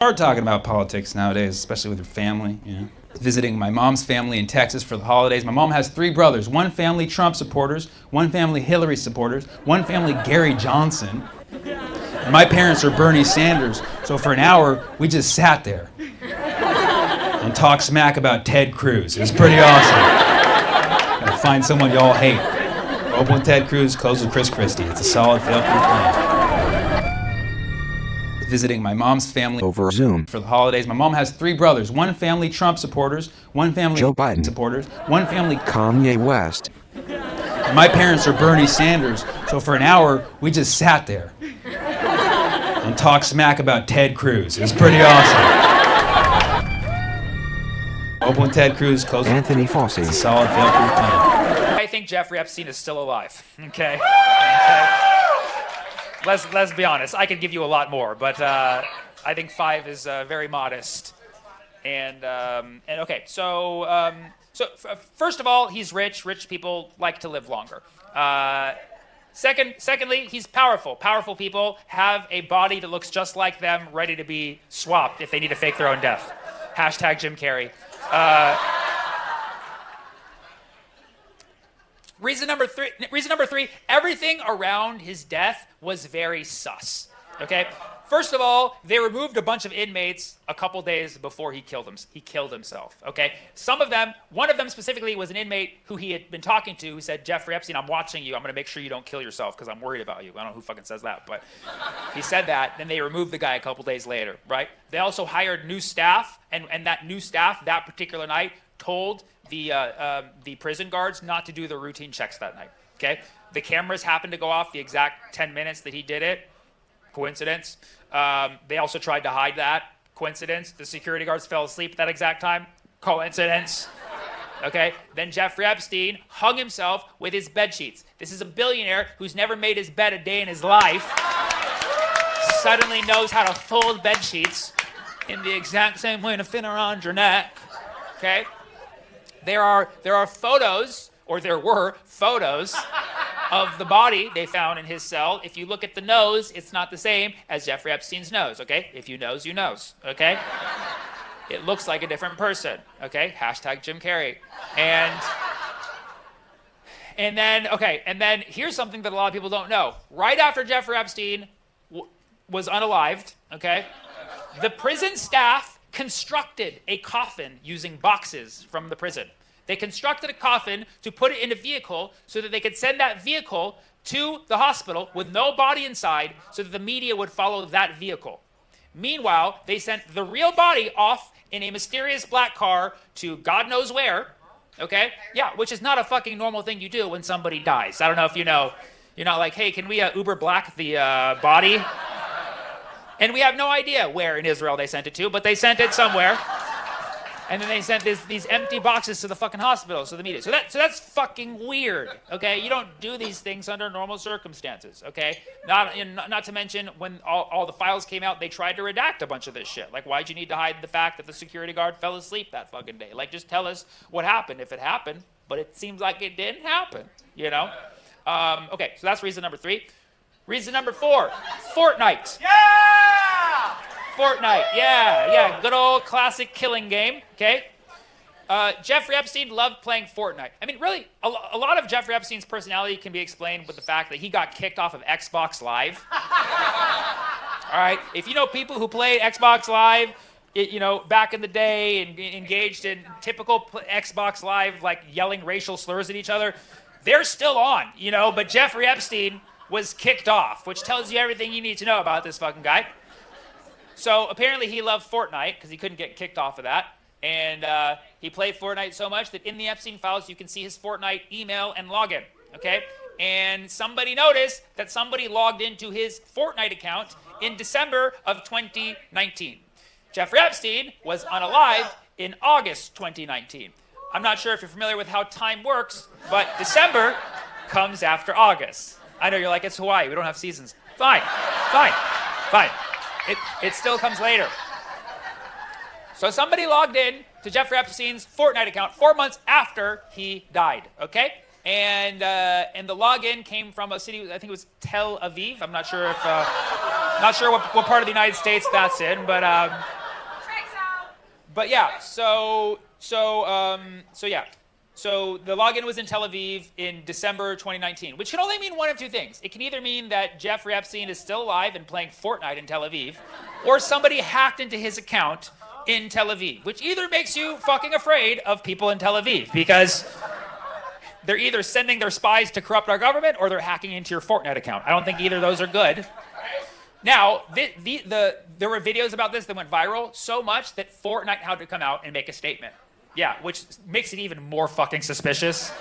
Hard talking about politics nowadays, especially with your family, Visiting my mom's family in Texas for the holidays. My mom has 3 brothers. One family Trump supporters, one family Hillary supporters, one family Gary Johnson. And my parents are Bernie Sanders. So for an hour, we just sat there and talked smack about Ted Cruz. It was pretty awesome. Gotta find someone y'all hate. Open with Ted Cruz, close with Chris Christie. It's a solid fail-proof plan. Visiting my mom's family over Zoom for the holidays. My mom has 3 brothers. One family Trump supporters, one family Joe Biden supporters, one family Kanye West. And my parents are Bernie Sanders. So for an hour, we just sat there and talked smack about Ted Cruz. It was pretty awesome. Open with Ted Cruz, close with Anthony Fauci. It's a solid fail-proof plan. I think Jeffrey Epstein is still alive. Okay. Let's be honest. I could give you a lot more, but I think 5 is very modest. And okay, so first of all, he's rich. Rich people like to live longer. Secondly, he's powerful. Powerful people have a body that looks just like them, ready to be swapped if they need to fake their own death. Hashtag Jim Carrey. Reason number three, everything around his death was very sus, okay? First of all, they removed a bunch of inmates a couple days before he killed himself, okay? One of them specifically was an inmate who he had been talking to who said, Jeffrey Epstein, I'm watching you. I'm gonna make sure you don't kill yourself because I'm worried about you. I don't know who fucking says that, but he said that. Then they removed the guy a couple days later, right? They also hired new staff, and that new staff that particular night told the prison guards not to do the routine checks that night, okay? The cameras happened to go off the exact 10 minutes that he did it. Coincidence. They also tried to hide that. Coincidence. The security guards fell asleep at that exact time. Coincidence. Okay? Then Jeffrey Epstein hung himself with his bed sheets. This is a billionaire who's never made his bed a day in his life. Suddenly knows how to fold bed sheets in the exact same way to fit around your neck. Okay? There were photos of the body they found in his cell. If you look at the nose, it's not the same as Jeffrey Epstein's nose, okay? If you knows, you knows, okay? It looks like a different person, okay? Hashtag Jim Carrey. And then here's something that a lot of people don't know. Right after Jeffrey Epstein was unalived, okay, the prison staff constructed a coffin using boxes from the prison. They constructed a coffin to put it in a vehicle so that they could send that vehicle to the hospital with no body inside so that the media would follow that vehicle. Meanwhile, they sent the real body off in a mysterious black car to God knows where, okay? Yeah, which is not a fucking normal thing you do when somebody dies. I don't know if you know. You're not like, hey, can we Uber Black the body? And we have no idea where in Israel they sent it to, but they sent it somewhere. And then they sent these empty boxes to the fucking hospital, so the media. So that's fucking weird, okay? You don't do these things under normal circumstances, okay? Not to mention when all the files came out, they tried to redact a bunch of this shit. Like, why'd you need to hide the fact that the security guard fell asleep that fucking day? Like, just tell us what happened if it happened, but it seems like it didn't happen, you know? Okay, so that's reason number 3. Reason number 4, Fortnite. Yeah! Fortnite, yeah, good old classic killing game, okay? Jeffrey Epstein loved playing Fortnite. I mean, really, a lot of Jeffrey Epstein's personality can be explained with the fact that he got kicked off of Xbox Live. All right, if you know people who played Xbox Live, back in the day and engaged in typical Xbox Live, like yelling racial slurs at each other, they're still on, but Jeffrey Epstein was kicked off, which tells you everything you need to know about this fucking guy. So apparently he loved Fortnite because he couldn't get kicked off of that. And he played Fortnite so much that in the Epstein files, you can see his Fortnite email and login, okay? And somebody noticed that somebody logged into his Fortnite account in December of 2019. Jeffrey Epstein was unalive in August 2019. I'm not sure if you're familiar with how time works, but December comes after August. I know you're like, it's Hawaii, we don't have seasons. Fine. It still comes later. So somebody logged in to Jeffrey Epstein's Fortnite account 4 months after he died, okay? And the login came from a city, I think it was Tel Aviv. I'm not sure if, not sure what part of the United States that's in, but yeah. So yeah. So the login was in Tel Aviv in December 2019, which can only mean one of two things. It can either mean that Jeffrey Epstein is still alive and playing Fortnite in Tel Aviv, or somebody hacked into his account in Tel Aviv, which either makes you fucking afraid of people in Tel Aviv, because they're either sending their spies to corrupt our government or they're hacking into your Fortnite account. I don't think either of those are good. Now, there were videos about this that went viral so much that Fortnite had to come out and make a statement. Yeah, which makes it even more fucking suspicious.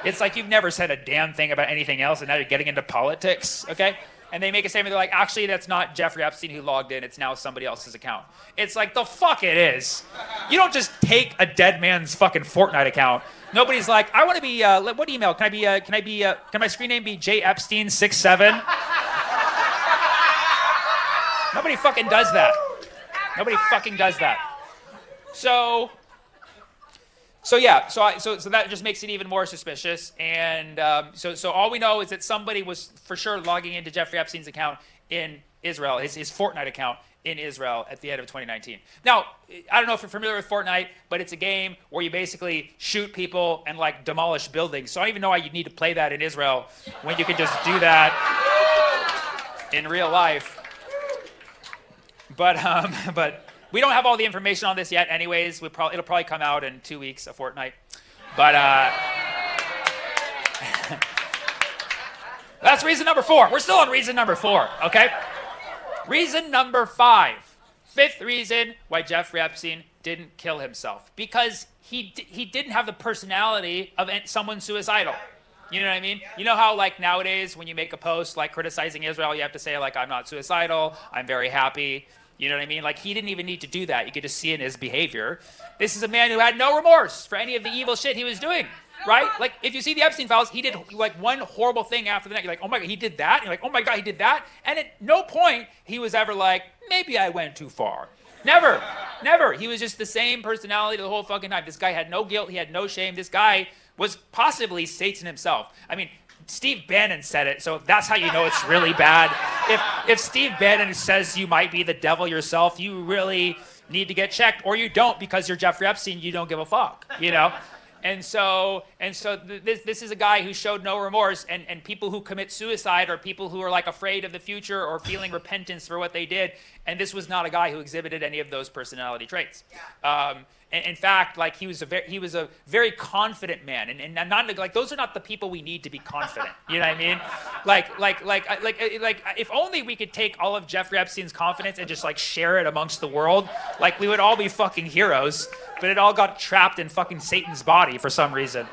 It's like you've never said a damn thing about anything else and now you're getting into politics, okay? And they make a statement, they're like, actually, that's not Jeffrey Epstein who logged in, it's now somebody else's account. It's like, the fuck it is. You don't just take a dead man's fucking Fortnite account. Nobody's like, I want to be, what email? Can my screen name be jepstein67? Nobody fucking does that. Nobody fucking does that. So that just makes it even more suspicious. And so all we know is that somebody was for sure logging into Jeffrey Epstein's account in Israel, his Fortnite account in Israel at the end of 2019. Now, I don't know if you're familiar with Fortnite, but it's a game where you basically shoot people and like demolish buildings. So I don't even know why you'd need to play that in Israel when you could just do that in real life. But we don't have all the information on this yet anyways. It'll probably come out in 2 weeks, a fortnight. But that's reason number 4. We're still on reason number 4, okay? Reason number 5. Fifth reason why Jeffrey Epstein didn't kill himself. Because he didn't have the personality of someone suicidal. You know what I mean? You know how like nowadays when you make a post like criticizing Israel, you have to say like, I'm not suicidal, I'm very happy. You know what I mean? Like, he didn't even need to do that. You could just see in his behavior. This is a man who had no remorse for any of the evil shit he was doing, right? Like, if you see the Epstein files, he did, like, one horrible thing after the next. You're like, oh, my God, he did that? And you're like, oh, my God, he did that? And at no point he was ever like, maybe I went too far. Never. Never. He was just the same personality the whole fucking time. This guy had no guilt. He had no shame. This guy was possibly Satan himself. I mean, Steve Bannon said it, so that's how you know it's really bad. If Steve Bannon says you might be the devil yourself, you really need to get checked, or you don't, because you're Jeffrey Epstein, you don't give a fuck, you know? And so this is a guy who showed no remorse, and people who commit suicide are people who are like afraid of the future or feeling repentance for what they did, and this was not a guy who exhibited any of those personality traits. In fact, like he was a very confident man, and not like those are not the people we need to be confident. You know what I mean? Like if only we could take all of Jeffrey Epstein's confidence and just like share it amongst the world, like we would all be fucking heroes. But it all got trapped in fucking Satan's body for some reason.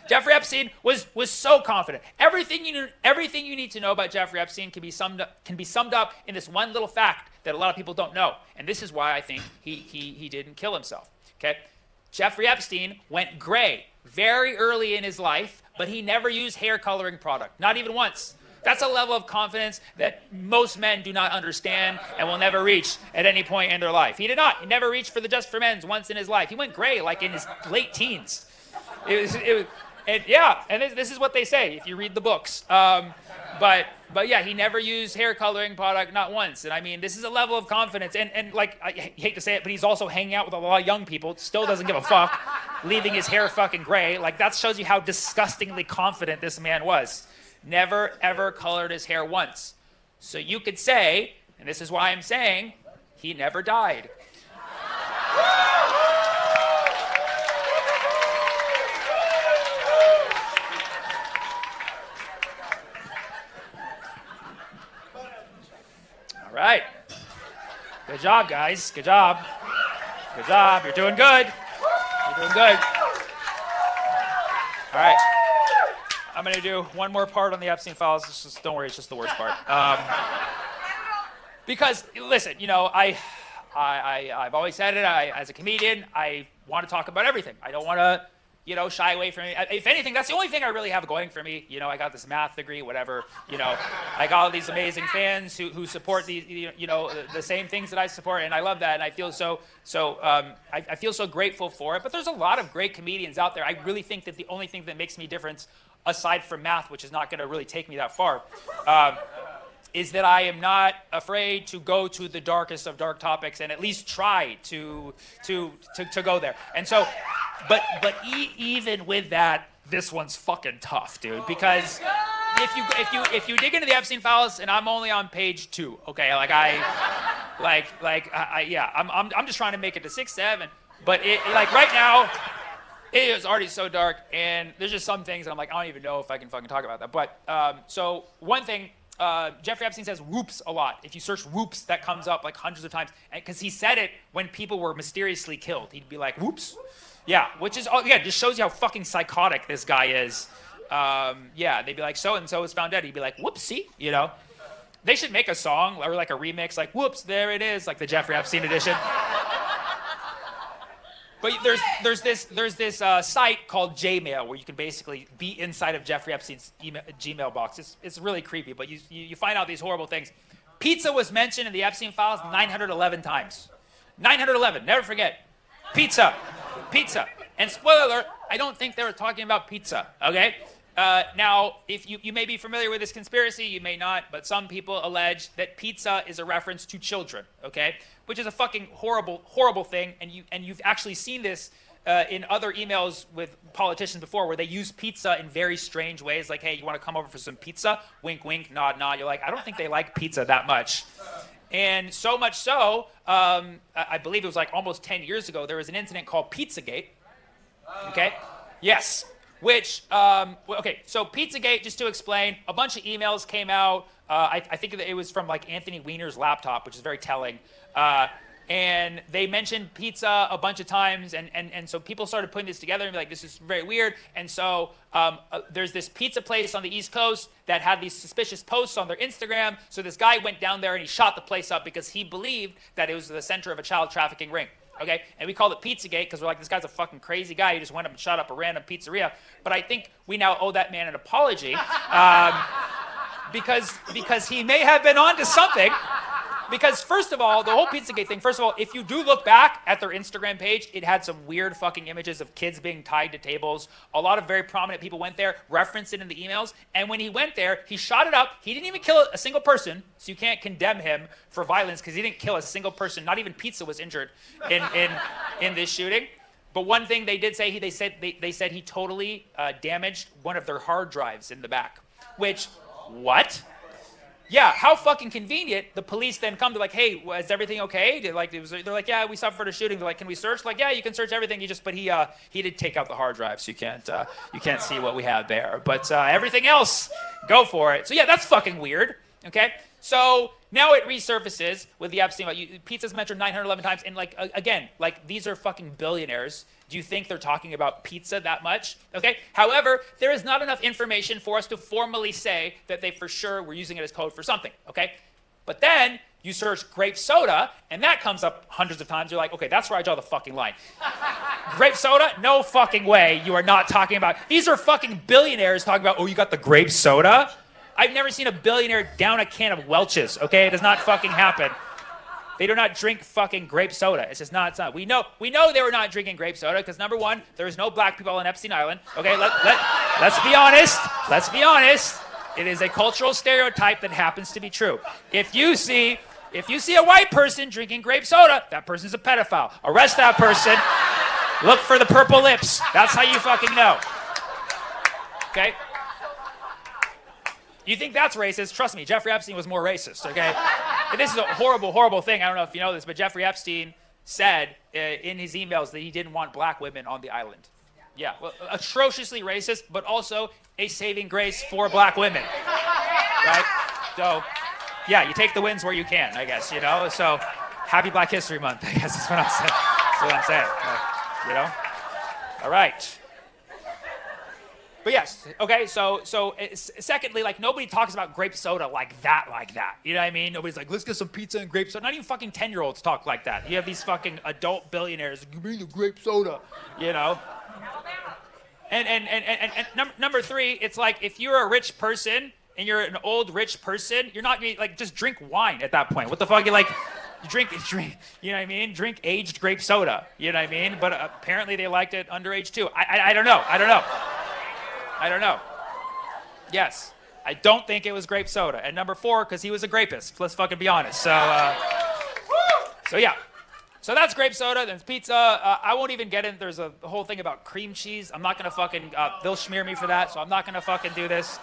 Jeffrey Epstein was so confident. Everything you need to know about Jeffrey Epstein can be summed up in this one little fact that a lot of people don't know. And this is why I think he didn't kill himself. Okay? Jeffrey Epstein went gray very early in his life, but he never used hair coloring product, not even once. That's a level of confidence that most men do not understand and will never reach at any point in their life. He did not. He never reached for the Just for Men's once in his life. He went gray like in his late teens. And this is what they say if you read the books. But yeah, he never used hair coloring product, not once. And I mean, this is a level of confidence. And like, I hate to say it, but he's also hanging out with a lot of young people, still doesn't give a fuck, leaving his hair fucking gray. Like, that shows you how disgustingly confident this man was. Never, ever colored his hair once. So you could say, and this is why I'm saying, he never died. All right. Good job, guys. Good job. Good job. You're doing good. You're doing good. All right. I'm going to do one more part on the Epstein files. Just, don't worry, it's just the worst part. Because, listen, you know, I've always said it. As a comedian, I want to talk about everything. I don't want to shy away from me. If anything, that's the only thing I really have going for me. I got this math degree, whatever. I got all these amazing fans who support the same things that I support, and I love that, and I feel I feel so grateful for it. But there's a lot of great comedians out there. I really think that the only thing that makes me different, aside from math, which is not going to really take me that far, is that I am not afraid to go to the darkest of dark topics and at least try to go there. And so, but even with that, this one's fucking tough, dude. Because if you dig into the Epstein files, and I'm only on page 2, okay, I'm just trying to make it to 6, 7, but right now, it is already so dark, and there's just some things I'm like, I don't even know if I can fucking talk about that. But so one thing. Jeffrey Epstein says whoops a lot. If you search whoops, that comes up like hundreds of times. Because he said it when people were mysteriously killed. He'd be like, whoops. Yeah, which is, just shows you how fucking psychotic this guy is. They'd be like, so-and-so was found dead. He'd be like, whoopsie, They should make a song or like a remix, like, whoops, there it is, like the Jeffrey Epstein edition. But there's this site called Jmail where you can basically be inside of Jeffrey Epstein's Gmail box. It's really creepy, but you find out these horrible things. Pizza was mentioned in the Epstein files 911 times. 911, never forget. Pizza. And spoiler alert, I don't think they were talking about pizza, okay? Now, if you may be familiar with this conspiracy, you may not, but some people allege that pizza is a reference to children, okay? Which is a fucking horrible, horrible thing, and you've actually seen this in other emails with politicians before, where they use pizza in very strange ways, like, hey, you want to come over for some pizza? Wink, wink, nod, nod. You're like, I don't think they like pizza that much. And so much so, I believe it was like almost 10 years ago, there was an incident called Pizzagate, okay? Yes. Which, so Pizzagate, just to explain, a bunch of emails came out. I think that it was from like Anthony Weiner's laptop, which is very telling. And they mentioned pizza a bunch of times, and so people started putting this together and be like, this is very weird. And so there's this pizza place on the East Coast that had these suspicious posts on their Instagram. So this guy went down there and he shot the place up because he believed that it was the center of a child trafficking ring. Okay, and we called it Pizzagate because we're like, this guy's a fucking crazy guy who just went up and shot up a random pizzeria. But I think we now owe that man an apology because he may have been onto something. Because first of all, the whole Pizzagate thing, first of all, if you do look back at their Instagram page, it had some weird fucking images of kids being tied to tables. A lot of very prominent people went there, referenced it in the emails. And when he went there, he shot it up. He didn't even kill a single person, so you can't condemn him for violence because he didn't kill a single person. Not even pizza was injured in this shooting. But one thing they did say, they said he totally damaged one of their hard drives in the back. Which, what? Yeah, how fucking convenient. The police then come to like, hey, is everything okay? They're like, yeah, we suffered a shooting. They're like, can we search? Like, yeah, you can search everything. But he did take out the hard drive, so you can't see what we have there. But everything else, go for it. So yeah, that's fucking weird. Okay, so now it resurfaces with the Epstein. Pizza's mentioned 911 times, and like again, like these are fucking billionaires. Do you think they're talking about pizza that much? Okay. However, there is not enough information for us to formally say that they for sure were using it as code for something. Okay. But then you search grape soda, and that comes up hundreds of times. You're like, okay, that's where I draw the fucking line. Grape soda? No fucking way. You are not talking about. These are fucking billionaires talking about. Oh, you got the grape soda? I've never seen a billionaire down a can of Welch's. Okay, it does not fucking happen. They do not drink fucking grape soda. It's just not. It's not. We know they were not drinking grape soda because number one, there is no black people on Epstein Island. Okay, let's be honest. Let's be honest. It is a cultural stereotype that happens to be true. If you see a white person drinking grape soda, that person's a pedophile. Arrest that person. Look for the purple lips. That's how you fucking know. Okay. You think that's racist? Trust me, Jeffrey Epstein was more racist, okay? And this is a horrible, horrible thing. I don't know if you know this, but Jeffrey Epstein said in his emails that he didn't want black women on the island. Yeah, well, atrociously racist, but also a saving grace for black women, right? So, yeah, you take the wins where you can, I guess, you know? So, happy Black History Month, I guess is what I'm saying. That's what I'm saying, you know? All right. But yes, okay, so secondly, like, nobody talks about grape soda like that. You know what I mean? Nobody's like, let's get some pizza and grape soda. Not even fucking 10-year-olds talk like that. You have these fucking adult billionaires, give me the grape soda, you know? Number three, it's like if you're a rich person and you're an old rich person, you're not gonna like just drink wine at that point. What the fuck? You like drink, you know what I mean? Drink aged grape soda, you know what I mean? But apparently they liked it underage too. I don't know. I don't know. Yes, I don't think it was grape soda. And number four, because he was a grapist. Let's fucking be honest. So yeah. So that's grape soda, then pizza. I won't even get in. There's a whole thing about cream cheese. I'm not gonna fucking, they'll smear me for that, so I'm not gonna fucking do this.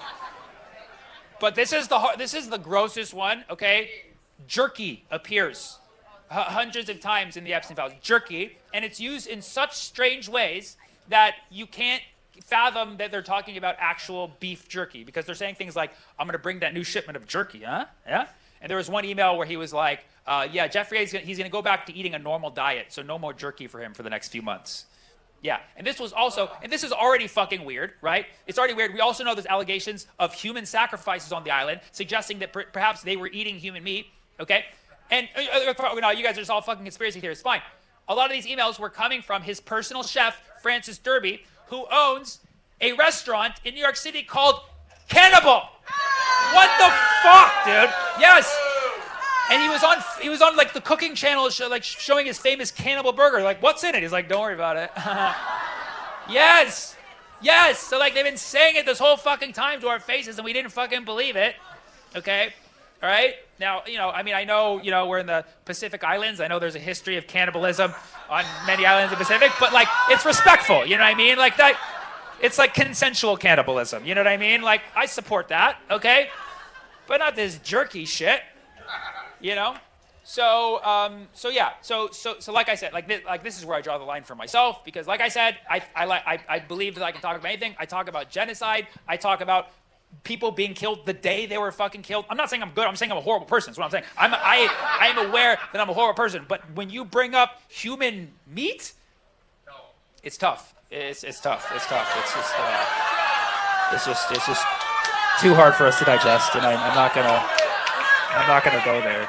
But this is the grossest one, okay? Jerky appears hundreds of times in the Epstein files. Jerky, and it's used in such strange ways that you can't fathom that they're talking about actual beef jerky, because they're saying things like, I'm gonna bring that new shipment of jerky, huh? Yeah? And there was one email where he was like, yeah, Jeffrey, he's gonna go back to eating a normal diet, so no more jerky for him for the next few months. Yeah, and this is already fucking weird, right? It's already weird. We also know there's allegations of human sacrifices on the island, suggesting that perhaps they were eating human meat, okay? And you guys are just all fucking conspiracy theorists, fine. A lot of these emails were coming from his personal chef, Francis Derby, who owns a restaurant in New York City called Cannibal. What the fuck, dude? Yes. And he was on like the cooking channel, like showing his famous cannibal burger. Like, what's in it? He's like, don't worry about it. Yes. So like they've been saying it this whole fucking time to our faces, and we didn't fucking believe it. Okay. All right. Now, I know, we're in the Pacific Islands. I know there's a history of cannibalism on many islands of the Pacific, but like it's respectful. You know what I mean? Like that. It's like consensual cannibalism. You know what I mean? Like I support that. Okay. But not this jerky shit. So yeah. So like I said, this is where I draw the line for myself, because like I said, I believe that I can talk about anything. I talk about genocide. I talk about people being killed the day they were fucking killed. I'm not saying I'm good. I'm saying I'm a horrible person. That's what I'm saying. I am aware that I'm a horrible person. But when you bring up human meat, it's tough. It's tough. It's just too hard for us to digest, and I'm not gonna go there.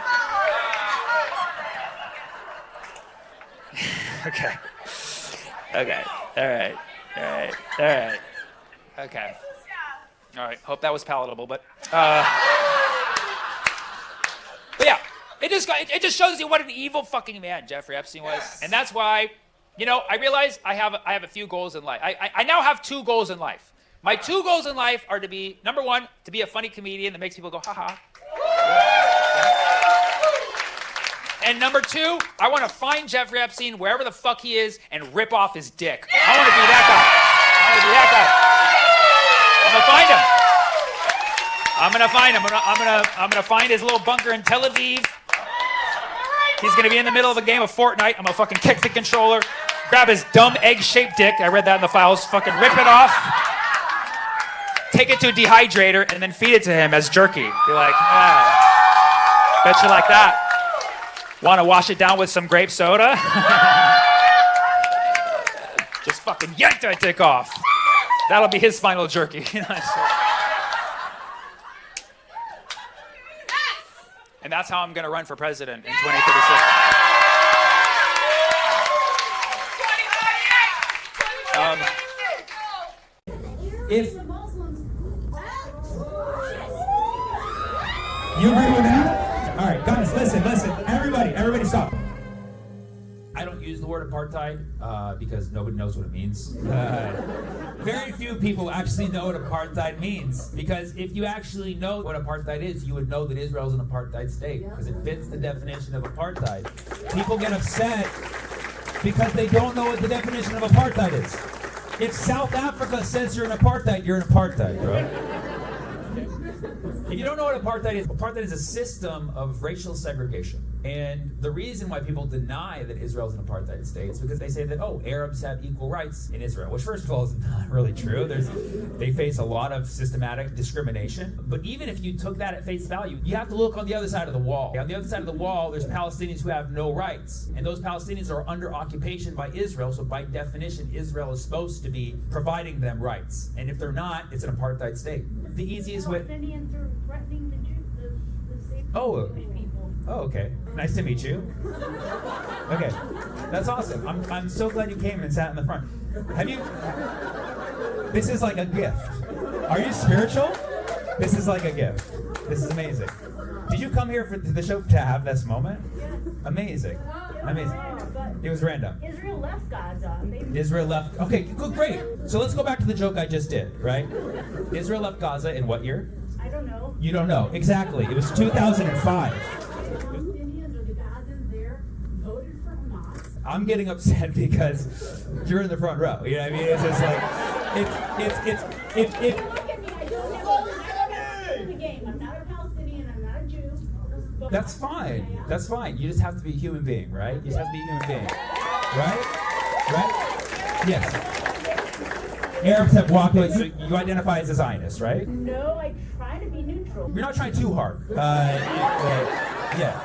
Okay. All right. Okay. All right. Hope that was palatable, but yeah, it just shows you what an evil fucking man Jeffrey Epstein was, and that's why, I realize I have a few goals in life. I now have two goals in life. My two goals in life are to be, number one, to be a funny comedian that makes people go, ha ha. And number two, I want to find Jeffrey Epstein wherever the fuck he is and rip off his dick. I want to be that guy. I'm gonna find him. I'm gonna find his little bunker in Tel Aviv. He's gonna be in the middle of a game of Fortnite. I'm gonna fucking kick the controller, grab his dumb egg-shaped dick. I read that in the files. Fucking rip it off. Take it to a dehydrator and then feed it to him as jerky. Be like, bet you like that. Want to wash it down with some grape soda? Just fucking yank that dick off. That'll be his final jerky. And that's how I'm going to run for president in 2036. If you agree with that? All right, guys, listen. Everybody stop. I don't use the word apartheid because nobody knows what it means. Very few people actually know what apartheid means, because if you actually know what apartheid is, you would know that Israel is an apartheid state, because it fits the definition of apartheid. People get upset because they don't know what the definition of apartheid is. If South Africa says you're an apartheid, bro. If you don't know what apartheid is a system of racial segregation. And the reason why people deny that Israel is an apartheid state is because they say that, Arabs have equal rights in Israel, which first of all is not really true. They face a lot of systematic discrimination. But even if you took that at face value, you have to look on the other side of the wall. On the other side of the wall, there's Palestinians who have no rights. And those Palestinians are under occupation by Israel, so by definition, Israel is supposed to be providing them rights. And if they're not, it's an apartheid state. The easiest way... Palestinians are threatening the safety of Jewish people. Oh, okay. Nice to meet you. Okay, that's awesome. I'm so glad you came and sat in the front. Have you This is like a gift. Are you spiritual? This is like a gift. This is amazing. Did you come here for the show to have this moment? Yes. Amazing. Amazing. But It was random. Israel left Gaza. Israel left. Okay, good, great. So let's go back to the joke I just did, right? Israel left Gaza in what year? I don't know. You don't know. Exactly. It was 2005. Palestinians or the Gazans there voted for Hamas. I'm getting upset because you're in the front row. You know what I mean? It's just like, it's. Look at me. I don't have the game. I'm not a Palestinian. I'm not a Jew. But That's fine. That's fine. You just have to be a human being, right? You just have to be a human being. Right? Right? Yes. Arabs have walked away. So you identify as a Zionist, right? No, I try to be neutral. You're not trying too hard. Yeah.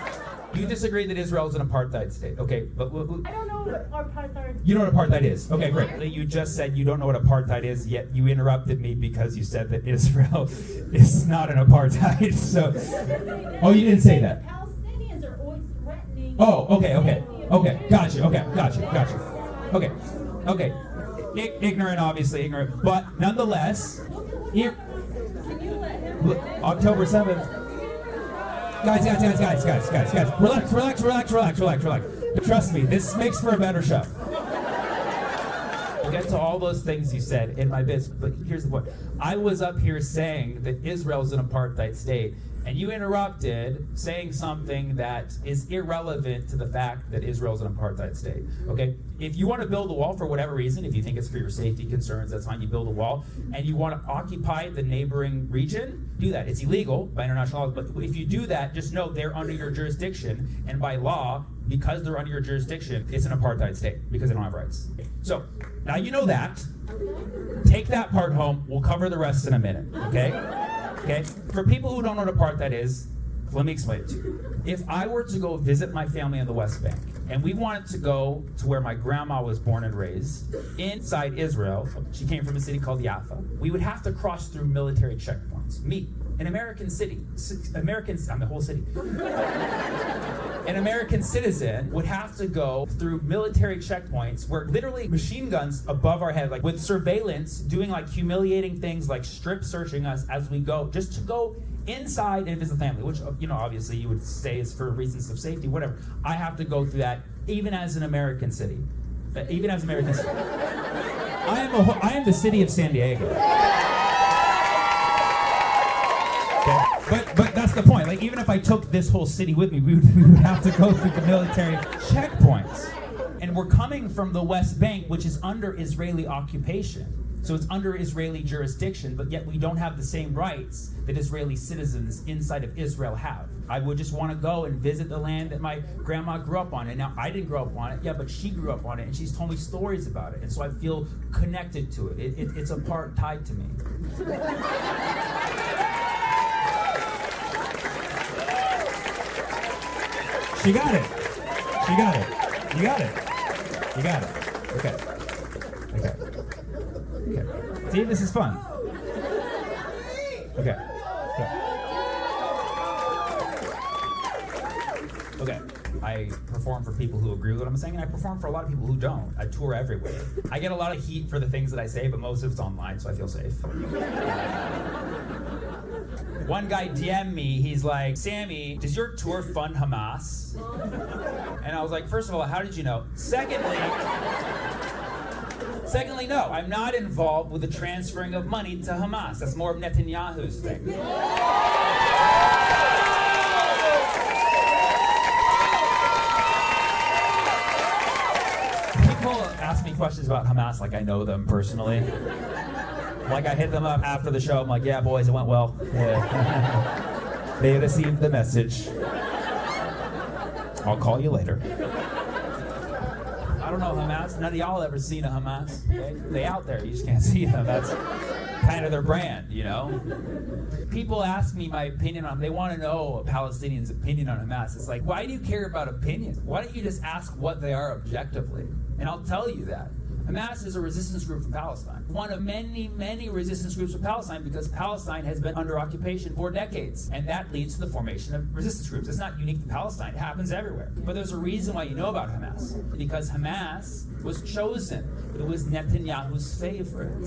You disagree that Israel is an apartheid state. Okay, but I don't know what apartheid. you know what apartheid is. Okay, great. You just said you don't know what apartheid is, yet you interrupted me because you said that Israel is not an apartheid. So, oh, you didn't say that. Palestinians are always threatening. Oh, okay. Got you. Okay. Ignorant, obviously ignorant, but nonetheless, October 7th. Guys. Relax. Trust me, this makes for a better show. We'll get to all those things you said in my bits, but here's the point. I was up here saying that Israel's an apartheid state, and you interrupted saying something that is irrelevant to the fact that Israel's an apartheid state. Okay? If you want to build a wall for whatever reason, if you think it's for your safety concerns, that's fine. You build a wall, and you want to occupy the neighboring region, do that. It's illegal by international law, but if you do that, just know they're under your jurisdiction, and by law, because they're under your jurisdiction, it's an apartheid state because they don't have rights. So now you know that. Take that part home. We'll cover the rest in a minute. Okay? Okay? For people who don't know what apartheid is, let me explain it to you. If I were to go visit my family in the West Bank, and we wanted to go to where my grandma was born and raised, inside Israel, she came from a city called Jaffa, we would have to cross through military checkpoints. Me, an American city, I'm the whole city. An American citizen would have to go through military checkpoints where literally machine guns above our head, like with surveillance, doing like humiliating things like strip searching us as we go, just to go inside and visit family, which, you know, obviously you would say is for reasons of safety, whatever. I have to go through that even as an American city. Even as an American city. I am the city of San Diego. Okay? But that's the point. Like, even if I took this whole city with me, we would have to go through the military checkpoints. And we're coming from the West Bank, which is under Israeli occupation. So it's under Israeli jurisdiction, but yet we don't have the same rights that Israeli citizens inside of Israel have. I would just want to go and visit the land that my grandma grew up on. And now I didn't grow up on it, yeah, but she grew up on it, and she's told me stories about it. And so I feel connected to it. It's a part tied to me. She got it. You got it. Okay. See, this is fun. Okay. I perform for people who agree with what I'm saying, and I perform for a lot of people who don't. I tour everywhere. I get a lot of heat for the things that I say, but most of it's online, so I feel safe. One guy DM'd me, he's like, Sammy, does your tour fund Hamas? And I was like, first of all, how did you know? Secondly, no, I'm not involved with the transferring of money to Hamas. That's more of Netanyahu's thing. People ask me questions about Hamas like I know them personally. Like I hit them up after the show. I'm like, yeah, boys, it went well. Yeah. They received the message. I'll call you later. I don't know Hamas. None of y'all ever seen a Hamas. Okay? They out there. You just can't see them. That's kind of their brand, you know? People ask me my opinion on, they want to know a Palestinian's opinion on Hamas. It's like, why do you care about opinions? Why don't you just ask what they are objectively? And I'll tell you that. Hamas is a resistance group from Palestine. One of many, many resistance groups from Palestine because Palestine has been under occupation for decades. And that leads to the formation of resistance groups. It's not unique to Palestine. It happens everywhere. But there's a reason why you know about Hamas. Because Hamas was chosen. It was Netanyahu's favorite.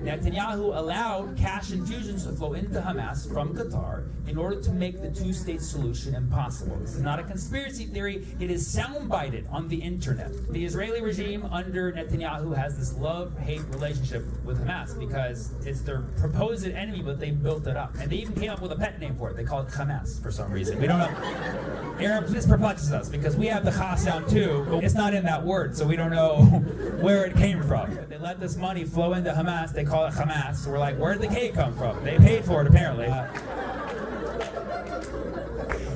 Netanyahu allowed cash infusions to flow into Hamas from Qatar in order to make the two-state solution impossible. This is not a conspiracy theory. It is soundbited on the internet. The Israeli regime under Netanyahu has this love-hate relationship with Hamas because it's their proposed enemy, but they built it up. And they even came up with a pet name for it. They call it Hamas for some reason. We don't know. Arabs, this perplexes us because we have the Kha sound too, but it's not in that word, so we don't know where it came from. They let this money flow into Hamas. They call it Hamas. So we're like, where'd the K come from? They paid for it, apparently.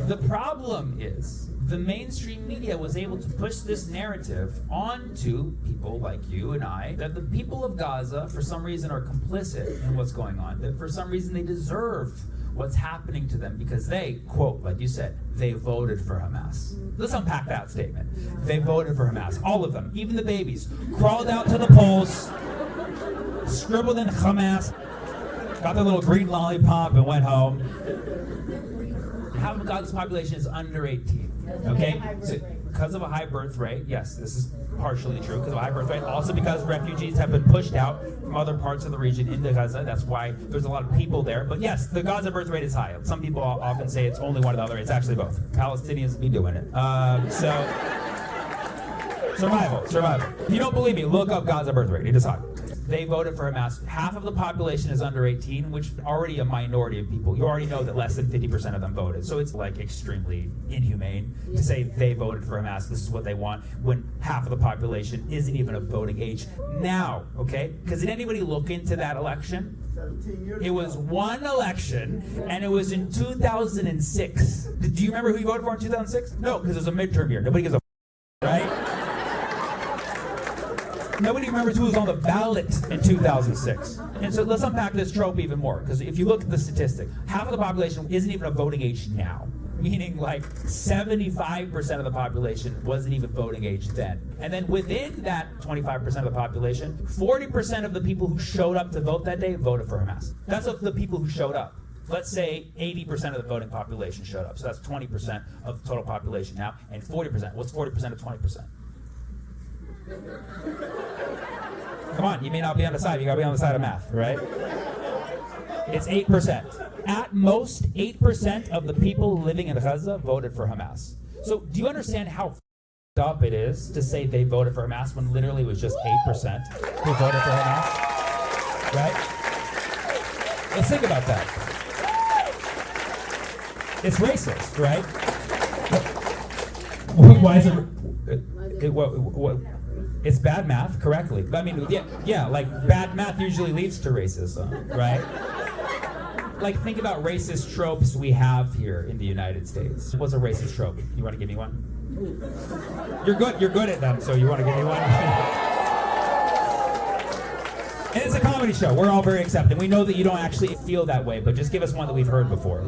The problem is the mainstream media was able to push this narrative onto people like you and I, that the people of Gaza, for some reason, are complicit in what's going on, that for some reason they deserve what's happening to them because they, quote, like you said, they voted for Hamas. Let's unpack that statement. They voted for Hamas. All of them, even the babies, crawled out to the polls, scribbled in Hamas, got their little green lollipop and went home. Half of Gaza's population is under 18. Okay? So, because of a high birth rate, yes, this is partially true, because of a high birth rate. Also because refugees have been pushed out from other parts of the region into Gaza. That's why there's a lot of people there. But yes, the Gaza birth rate is high. Some people often say it's only one or the other. It's actually both. Palestinians be doing it. Survival. If you don't believe me, look up Gaza birth rate. It is high. They voted for Hamas. Half of the population is under 18, which is already a minority of people. You already know that less than 50% of them voted. So it's like extremely inhumane to say they voted for Hamas, this is what they want, when half of the population isn't even of voting age now, okay? Because did anybody look into that election? It was one election, and it was in 2006. Do you remember who you voted for in 2006? No, because it was a midterm year. Nobody gives a right? Nobody remembers who was on the ballot in 2006. And so let's unpack this trope even more, because if you look at the statistic, half of the population isn't even of voting age now, meaning like 75% of the population wasn't even voting age then. And then within that 25% of the population, 40% of the people who showed up to vote that day voted for Hamas. That's of the people who showed up. Let's say 80% of the voting population showed up. So that's 20% of the total population now, and 40%. What's 40% of 20%? Come on, you may not be on the side, you gotta be on the side of math, right? It's 8%. At most, 8% of the people living in Gaza voted for Hamas. So do you understand how f***ed up it is to say they voted for Hamas when literally it was just 8% who voted for Hamas? Right? Let's think about that. It's racist, right? Why is it? It's bad math, correctly. I mean, yeah, like bad math usually leads to racism, right? Like think about racist tropes we have here in the United States. What's a racist trope? You want to give me one? You're good at them, so you want to give me one? And it's a comedy show. We're all very accepting. We know that you don't actually feel that way, but just give us one that we've heard before.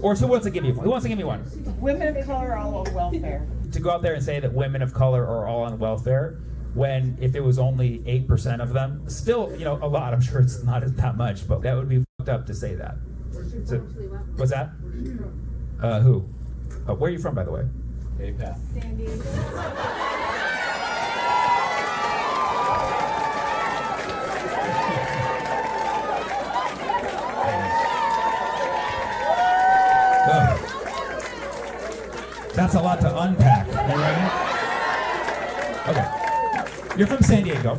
Or who wants to give me one? Who wants to give me one? Women of color are all on welfare. To go out there and say that women of color are all on welfare, when if it was only 8% of them, still, a lot, I'm sure it's not that much, but that would be fucked up to say that. So, what's that? Who? Where are you from, by the way? Hey, Pat. San Diego. That's a lot to unpack. You ready? Okay. You're from San Diego.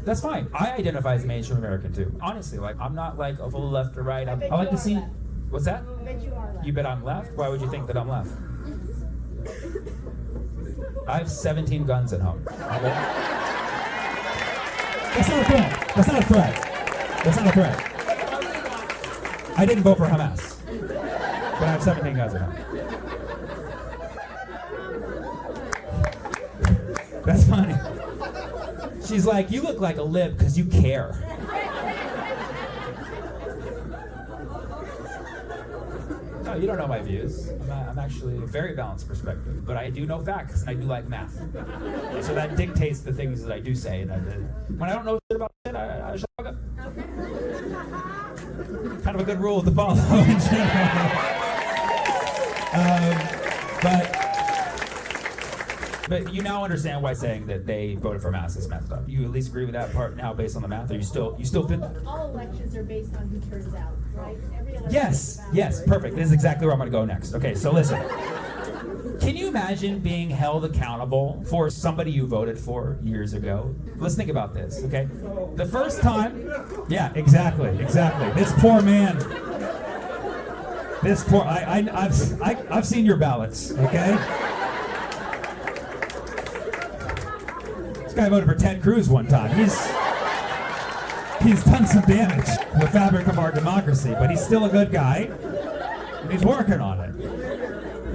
That's fine. I identify as mainstream American too. Honestly, I'm not like a full left or right. I like to see. What's that? I bet you are left. You bet I'm left? Why would you think that I'm left? I have 17 guns at home. Okay? That's not a threat. That's not a threat. That's not a threat. I didn't vote for Hamas, but I have 17 guns at home. That's funny. She's like, you look like a lib because you care. No, you don't know my views. I'm actually a very balanced perspective, but I do know facts and I do like math. So that dictates the things that I do say. And when I don't know shit about shit, I shut the fuck up. Kind of a good rule to follow in general. But you now understand why saying that they voted for mass is messed up. You at least agree with that part now based on the math, or you still think? All elections are based on who turns out, right? Every election Yes, is about, yes, right? perfect. This is exactly where I'm gonna go next. Okay, so listen. Can you imagine being held accountable for somebody you voted for years ago? Let's think about this, okay? The first time, yeah, exactly. This poor man. This poor, I've seen your ballots, okay? This guy voted for Ted Cruz one time. He's done some damage to the fabric of our democracy, but he's still a good guy, and he's working on it.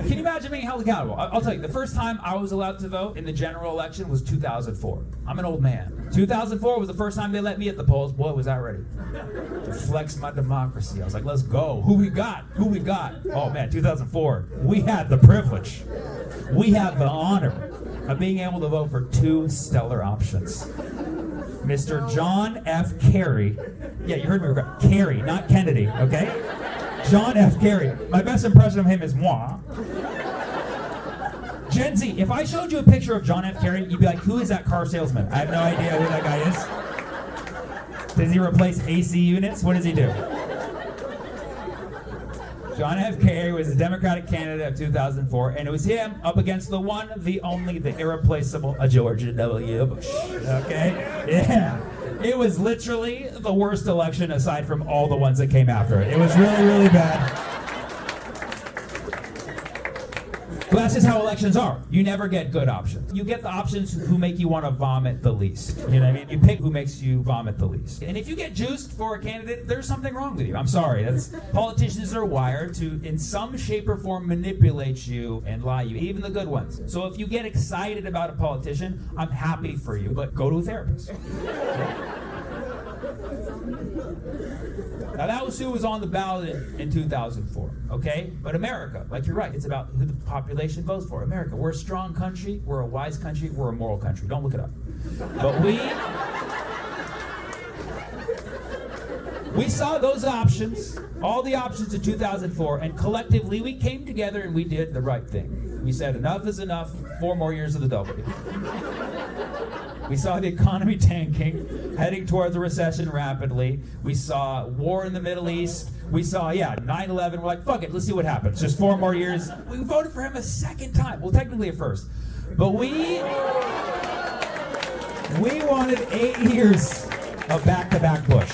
Can you imagine being held accountable? I'll tell you, the first time I was allowed to vote in the general election was 2004. I'm an old man. 2004 was the first time they let me at the polls. Boy, was I ready to flex my democracy. I was like, let's go. Who we got? Oh man, 2004. We had the privilege. We had the honor of being able to vote for two stellar options. Mr. John F. Kerry. Yeah, you heard me correct. Kerry, not Kennedy, okay? John F. Kerry. My best impression of him is moi. Gen Z, if I showed you a picture of John F. Kerry, you'd be like, who is that car salesman? I have no idea who that guy is. Does he replace AC units? What does he do? John F. Kerry was the Democratic candidate of 2004, and it was him up against the one, the only, the irreplaceable George W. Bush. Okay? Yeah. It was literally the worst election aside from all the ones that came after it. It was really, really bad. Well, that's just how elections are. You never get good options. You get the options who make you want to vomit the least. You know what I mean? You pick who makes you vomit the least. And if you get juiced for a candidate, there's something wrong with you. I'm sorry. Politicians are wired to, in some shape or form, manipulate you and lie you, even the good ones. So if you get excited about a politician, I'm happy for you, but go to a therapist. Now that was who was on the ballot in 2004, okay? But America, like you're right, it's about who the population votes for. America, we're a strong country, we're a wise country, we're a moral country. Don't look it up. But we saw those options, all the options in 2004, and collectively we came together and we did the right thing. We said enough is enough, 4 more years of the W. We saw the economy tanking, heading towards a recession rapidly. We saw war in the Middle East. We saw, 9/11. We're like, fuck it, let's see what happens. Just 4 more years. We voted for him a second time. Well, technically a first. But we wanted 8 years of back-to-back Bush.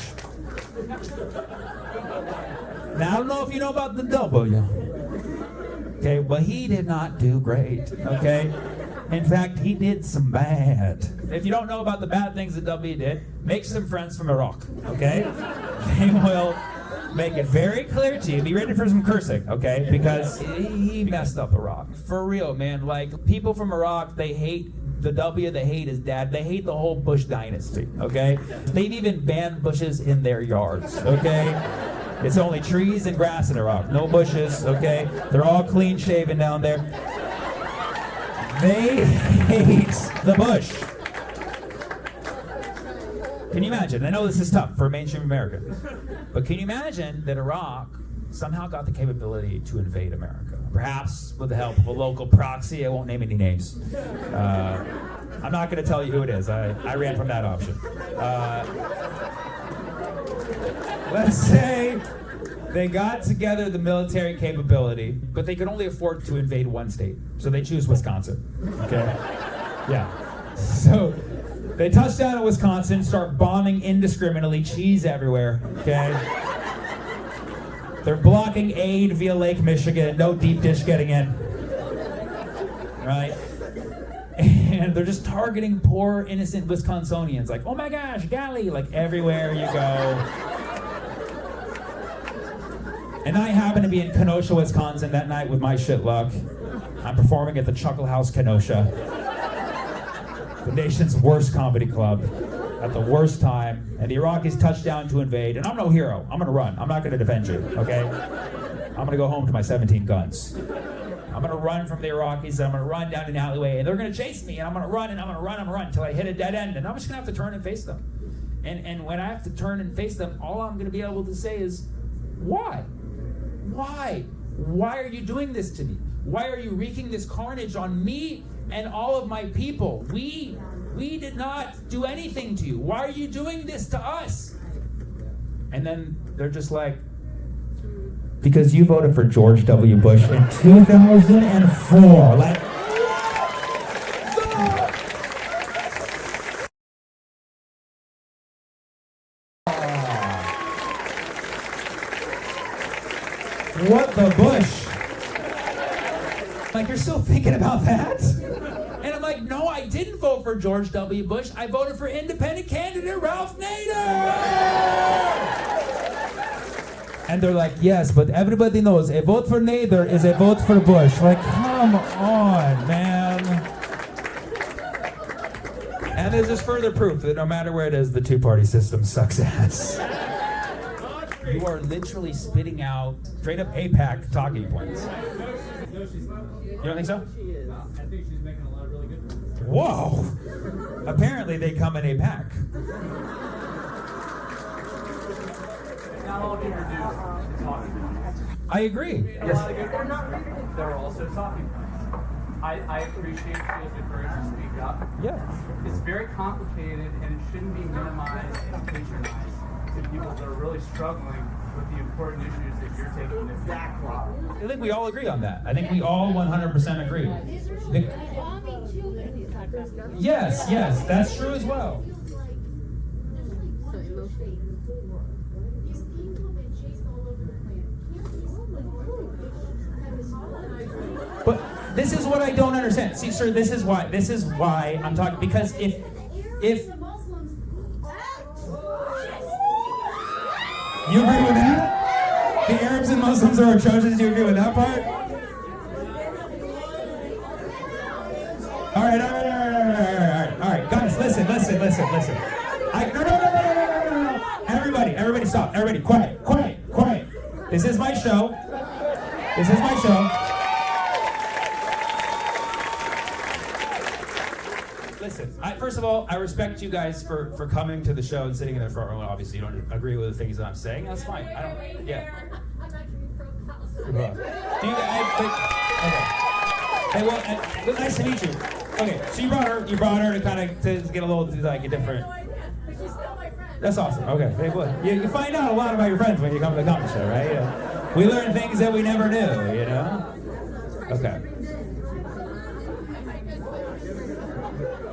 Now, I don't know if you know about the W. Okay, but he did not do great, okay? In fact, he did some bad. If you don't know about the bad things that W did, make some friends from Iraq, okay? They will make it very clear to you. Be ready for some cursing, okay? Because he messed up Iraq. For real, man. Like, people from Iraq, they hate the W, they hate his dad, they hate the whole Bush dynasty, okay? They've even banned bushes in their yards, okay? It's only trees and grass in Iraq, no bushes, okay? They're all clean shaven down there. They hate the Bush. Can you imagine? I know this is tough for mainstream America, but can you imagine that Iraq somehow got the capability to invade America? Perhaps with the help of a local proxy. I won't name any names. I'm not going to tell you who it is. I ran from that option. Let's say they got together the military capability, but they could only afford to invade one state. So they choose Wisconsin. Okay? Yeah. So they touch down in Wisconsin, start bombing indiscriminately, cheese everywhere. Okay? They're blocking aid via Lake Michigan, no deep dish getting in. Right? And they're just targeting poor, innocent Wisconsinians. Like, oh my gosh, golly, like everywhere you go. And I happen to be in Kenosha, Wisconsin that night with my shit luck. I'm performing at the Chuckle House Kenosha, the nation's worst comedy club, at the worst time. And the Iraqis touch down to invade. And I'm no hero. I'm gonna run. I'm not gonna defend you, okay? I'm gonna go home to my 17 guns. I'm gonna run from the Iraqis, and I'm gonna run down an alleyway, and they're gonna chase me, and I'm gonna run, and I'm gonna run, until I hit a dead end, and I'm just gonna have to turn and face them. And when I have to turn and face them, all I'm gonna be able to say is, why? Why? Why are you doing this to me? Why are you wreaking this carnage on me and all of my people? We did not do anything to you. Why are you doing this to us? And then they're just like, because you voted for George W. Bush in 2004. Like, what the Bush? Like, you're still thinking about that? And I'm like, no, I didn't vote for George W. Bush. I voted for independent candidate Ralph Nader. And they're like, yes, but everybody knows a vote for Nader is a vote for Bush. Like, come on, man. And there's just further proof that no matter where it is, the two-party system sucks ass. You are literally spitting out straight up AIPAC talking points. You don't think so? I think she's making a lot of really good ones. Whoa! Apparently they come in AIPAC. Not all people do talking points. I agree. And a lot of good ones, they're also talking points. I appreciate she has the courage to speak up. Yeah. It's very complicated and it shouldn't be minimized and patronized to people that are really struggling with the important issues that you're taking to exactly. I think we all agree on that. I think we all 100% agree. Yes, that's true as well. But this is what I don't understand. See, sir, this is why I'm talking, because if you agree with that? The Arabs and Muslims are atrocious. Do you agree with that part? All right. Guys, listen. No. Everybody stop. Everybody, quiet. This is my show. Listen, first of all, I respect you guys for coming to the show and sitting in the front row. Obviously, you don't agree with the things that I'm saying. That's fine. I don't. Yeah. I'm actually pro-Palestine. Do you guys? Okay. Hey, well, nice to meet you. Okay, so you brought her to kind of to get a little like a different. But she's still my friend. That's awesome. Okay, hey, well, you find out a lot about your friends when you come to the comedy show, right? Yeah. We learn things that we never knew, you know. Okay.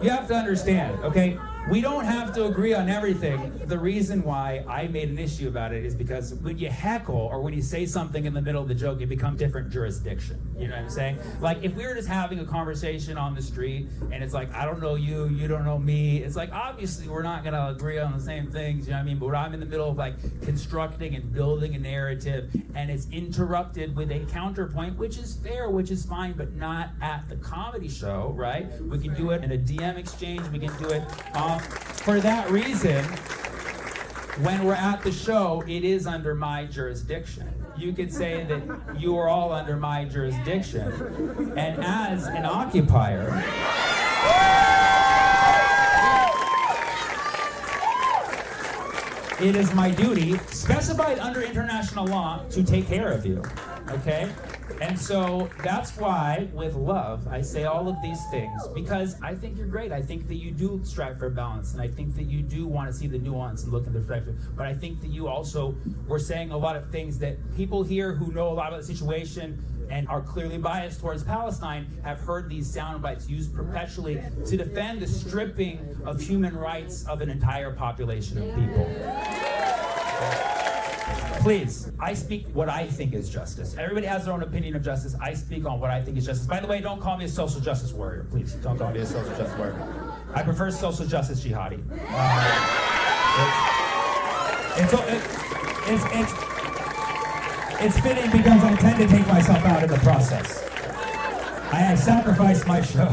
You have to understand, okay? We don't have to agree on everything. The reason why I made an issue about it is because when you heckle or when you say something in the middle of the joke, it becomes different jurisdiction. You know what I'm saying? Like if we were just having a conversation on the street and it's like, I don't know you, you don't know me. It's like, obviously we're not gonna agree on the same things, you know what I mean? But I'm in the middle of like constructing and building a narrative and it's interrupted with a counterpoint, which is fair, which is fine, but not at the comedy show, right? We can do it in a DM exchange, we can do it for that reason, when we're at the show, it is under my jurisdiction. You could say that you are all under my jurisdiction. And as an occupier, it is my duty, specified under international law, to take care of you, okay? And so that's why, with love, I say all of these things, because I think you're great. I think that you do strive for balance, and I think that you do want to see the nuance and look at the perspective. But I think that you also were saying a lot of things that people here who know a lot about the situation and are clearly biased towards Palestine have heard these sound bites used perpetually to defend the stripping of human rights of an entire population of people. Please, I speak what I think is justice. Everybody has their own opinion of justice. I speak on what I think is justice. By the way, don't call me a social justice warrior. Please, don't call me a social justice warrior. I prefer social justice jihadi. It's fitting because I tend to take myself out in the process. I have sacrificed my show.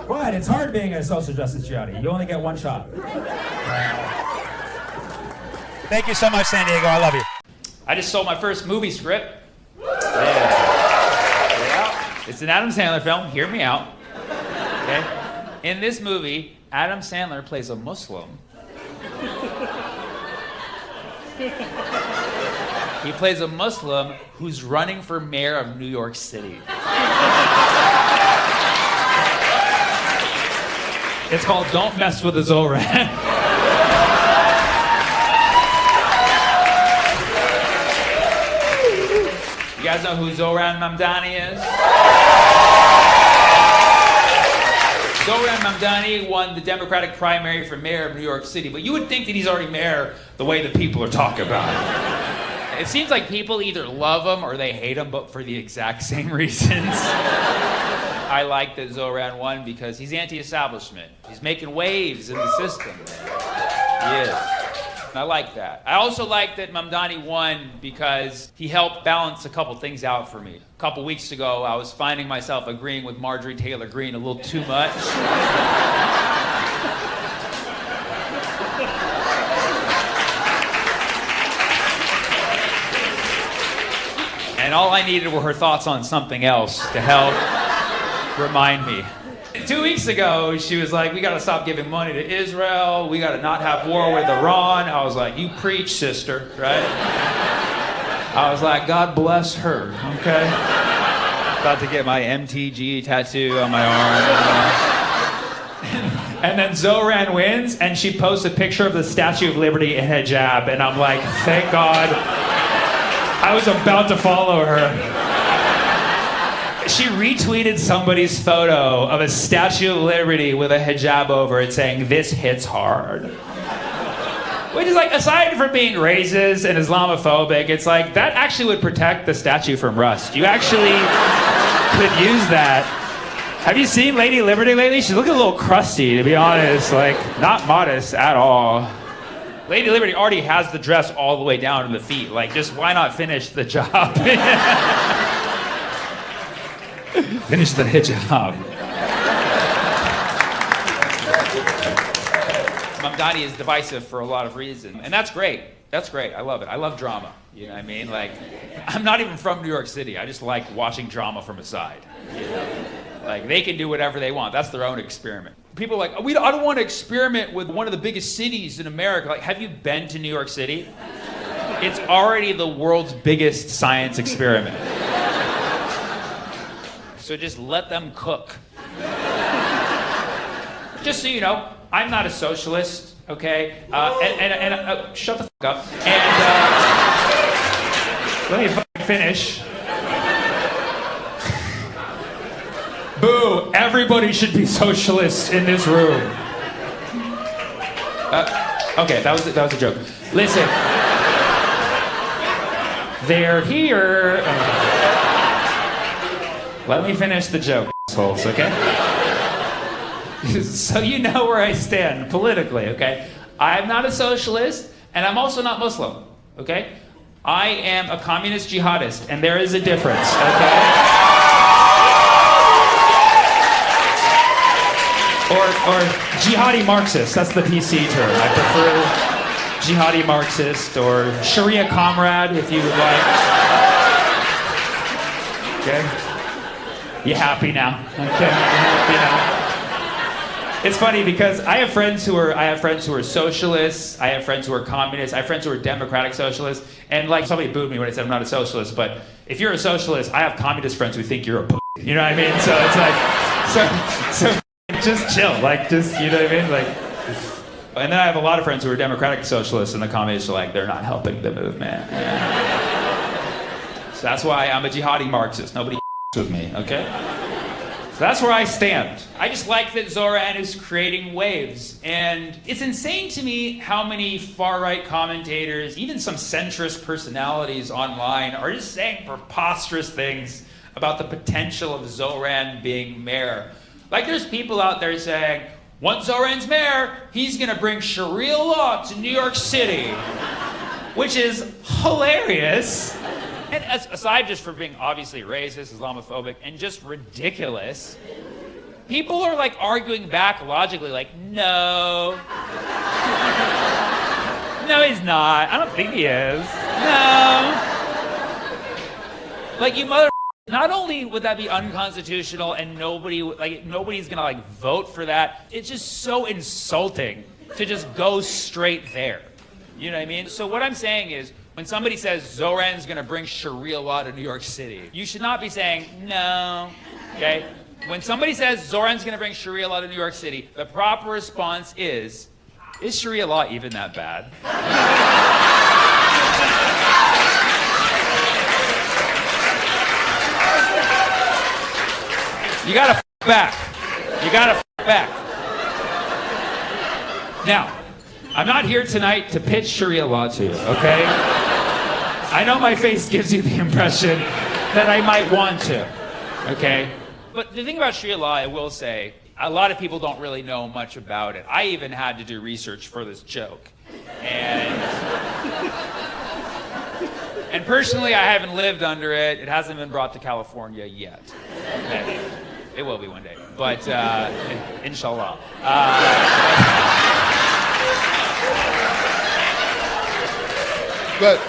What? It's hard being a social justice jihadi. You only get one shot. Thank you so much, San Diego. I love you. I just sold my first movie script. Yeah. It's an Adam Sandler film. Hear me out. Okay? In this movie, Adam Sandler plays a Muslim. He plays a Muslim who's running for mayor of New York City. It's called Don't Mess with the Zoran. You guys know who Zoran Mamdani is? Zoran Mamdani won the Democratic primary for mayor of New York City, but you would think that he's already mayor the way that people are talking about him. It seems like people either love him or they hate him, but for the exact same reasons. I like that Zoran won because he's anti-establishment. He's making waves in the system. He is. And I like that. I also like that Mamdani won because he helped balance a couple things out for me. A couple weeks ago, I was finding myself agreeing with Marjorie Taylor Greene a little too much. And all I needed were her thoughts on something else to help remind me. 2 weeks ago, she was like, we gotta stop giving money to Israel. We gotta not have war with Iran. I was like, you preach, sister, right? I was like, God bless her, okay? About to get my MTG tattoo on my arm. And then Zoran wins, and she posts a picture of the Statue of Liberty in hijab, and I'm like, thank God. I was about to follow her. She retweeted somebody's photo of a Statue of Liberty with a hijab over it saying, this hits hard. Which is like, aside from being racist and Islamophobic, it's like, that actually would protect the statue from rust. You actually could use that. Have you seen Lady Liberty lately? She's looking a little crusty, to be honest. Like, not modest at all. Lady Liberty already has the dress all the way down to the feet. Like, just why not finish the job? Finish the hijab. Mamdani is divisive for a lot of reasons. And that's great. That's great. I love it. I love drama. You know what I mean? Like, I'm not even from New York City. I just like watching drama from a side. You know? Like, they can do whatever they want. That's their own experiment. People are like, I don't want to experiment with one of the biggest cities in America. Like, have you been to New York City? It's already the world's biggest science experiment. So just let them cook. Just so you know, I'm not a socialist, okay? Shut the fuck up. And let me fucking finish. Boo! Everybody should be socialists in this room. Okay, that was a joke. Listen, they're here. Let me finish the joke, assholes, okay? So you know where I stand politically, okay? I'm not a socialist, and I'm also not Muslim, okay? I am a communist jihadist, and there is a difference, okay? Or jihadi Marxist, that's the PC term. I prefer jihadi Marxist, or Sharia comrade, if you would like. Okay? You happy now? Okay, you happy now? It's funny because I have friends who are socialists, I have friends who are communists, I have friends who are democratic socialists, and like somebody booed me when I said I'm not a socialist, but if you're a socialist, I have communist friends who think you're a pussy. You know what I mean? So it's like, so just chill, like just, you know what I mean? Like, and then I have a lot of friends who are democratic socialists, and the communists are like, they're not helping the movement. So that's why I'm a jihadi Marxist. Nobody with me, okay? So that's where I stand. I just like that Zoran is creating waves. And it's insane to me how many far-right commentators, even some centrist personalities online, are just saying preposterous things about the potential of Zoran being mayor. Like, there's people out there saying, once Zoran's mayor, he's gonna bring Sharia law to New York City. Which is hilarious. And aside just from being obviously racist, Islamophobic, and just ridiculous, people are like arguing back logically, like, no. No, he's not. I don't think he is. No. Like, you mother... Not only would that be unconstitutional and nobody's gonna like vote for that, it's just so insulting to just go straight there. You know what I mean? So what I'm saying is, when somebody says Zoran's gonna bring Sharia law to New York City, you should not be saying, no, okay? When somebody says Zoran's gonna bring Sharia law to New York City, the proper response is Sharia law even that bad? You gotta back. You gotta back. Now, I'm not here tonight to pitch Sharia law to you, okay? I know my face gives you the impression that I might want to, okay? But the thing about Sharia law, I will say, a lot of people don't really know much about it. I even had to do research for this joke. And personally, I haven't lived under it. It hasn't been brought to California yet. Okay? It will be one day, but inshallah. But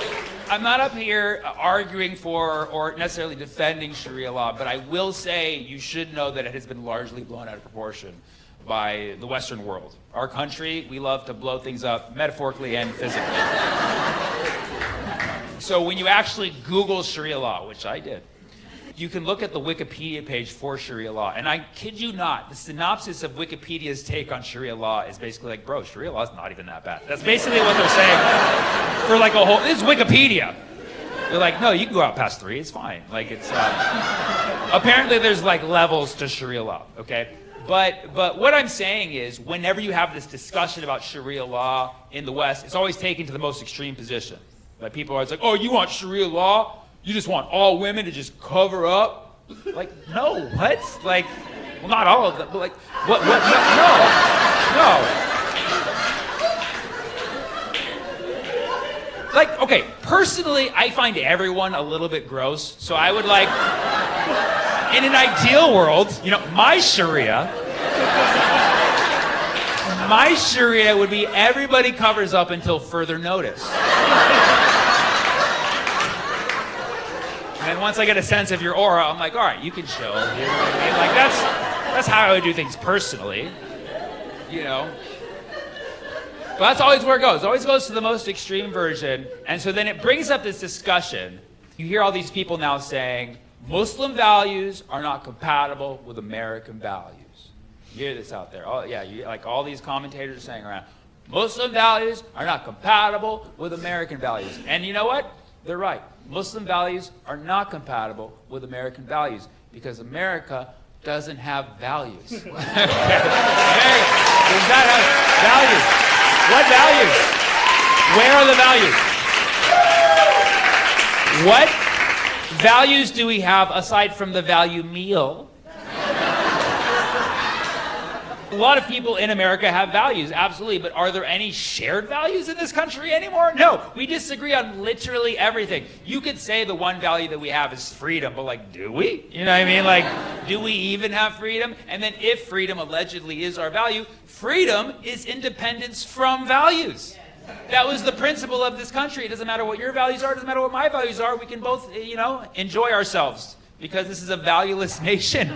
I'm not up here arguing for or necessarily defending Sharia law, but I will say you should know that it has been largely blown out of proportion by the Western world. Our country, we love to blow things up metaphorically and physically. So when you actually Google Sharia law, which I did, you can look at the Wikipedia page for Sharia law. And I kid you not, the synopsis of Wikipedia's take on Sharia law is basically like, bro, Sharia law is not even that bad. That's basically what they're saying for like a whole, this is Wikipedia. They're like, no, you can go out past 3, it's fine. Like it's, apparently there's like levels to Sharia law, okay? But what I'm saying is, whenever you have this discussion about Sharia law in the West, it's always taken to the most extreme position. Like people are always like, oh, you want Sharia law? You just want all women to just cover up? Like, no, what? Like, well, not all of them, but like, what, no. Like, okay, personally, I find everyone a little bit gross, so I would like, in an ideal world, you know, my Sharia would be everybody covers up until further notice. And once I get a sense of your aura, I'm like, all right, you can show. You know what I mean? Like that's how I would do things personally, you know. But that's always where it goes. It always goes to the most extreme version. And so then it brings up this discussion. You hear all these people now saying, Muslim values are not compatible with American values. You hear this out there. Oh yeah, like all these commentators are saying around, Muslim values are not compatible with American values. And you know what? They're right. Muslim values are not compatible with American values because America doesn't have values. Okay. America does not have values. What values? Where are the values? What values do we have aside from the value meal? A lot of people in America have values, absolutely, but are there any shared values in this country anymore? No, we disagree on literally everything. You could say the one value that we have is freedom, but like, do we? You know what I mean? Like, do we even have freedom? And then if freedom allegedly is our value, freedom is independence from values. That was the principle of this country. It doesn't matter what your values are, it doesn't matter what my values are, we can both, you know, enjoy ourselves because this is a valueless nation.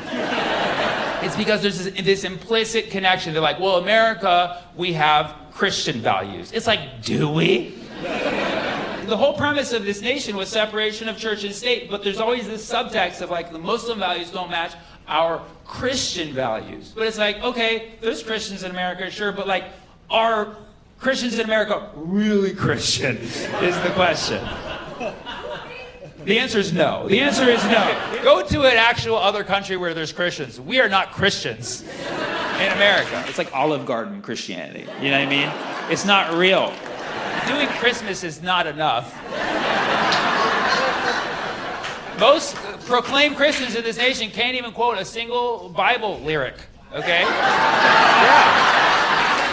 It's because there's this implicit connection. They're like, well, America, we have Christian values. It's like, do we? The whole premise of this nation was separation of church and state, but there's always this subtext of like, the Muslim values don't match our Christian values. But it's like, okay, there's Christians in America, sure, but like, are Christians in America really Christian is the question. The answer is no. The answer is no. Go to an actual other country where there's Christians. We are not Christians in America. It's like Olive Garden Christianity. You know what I mean? It's not real. Doing Christmas is not enough. Most proclaimed Christians in this nation can't even quote a single Bible lyric. Okay?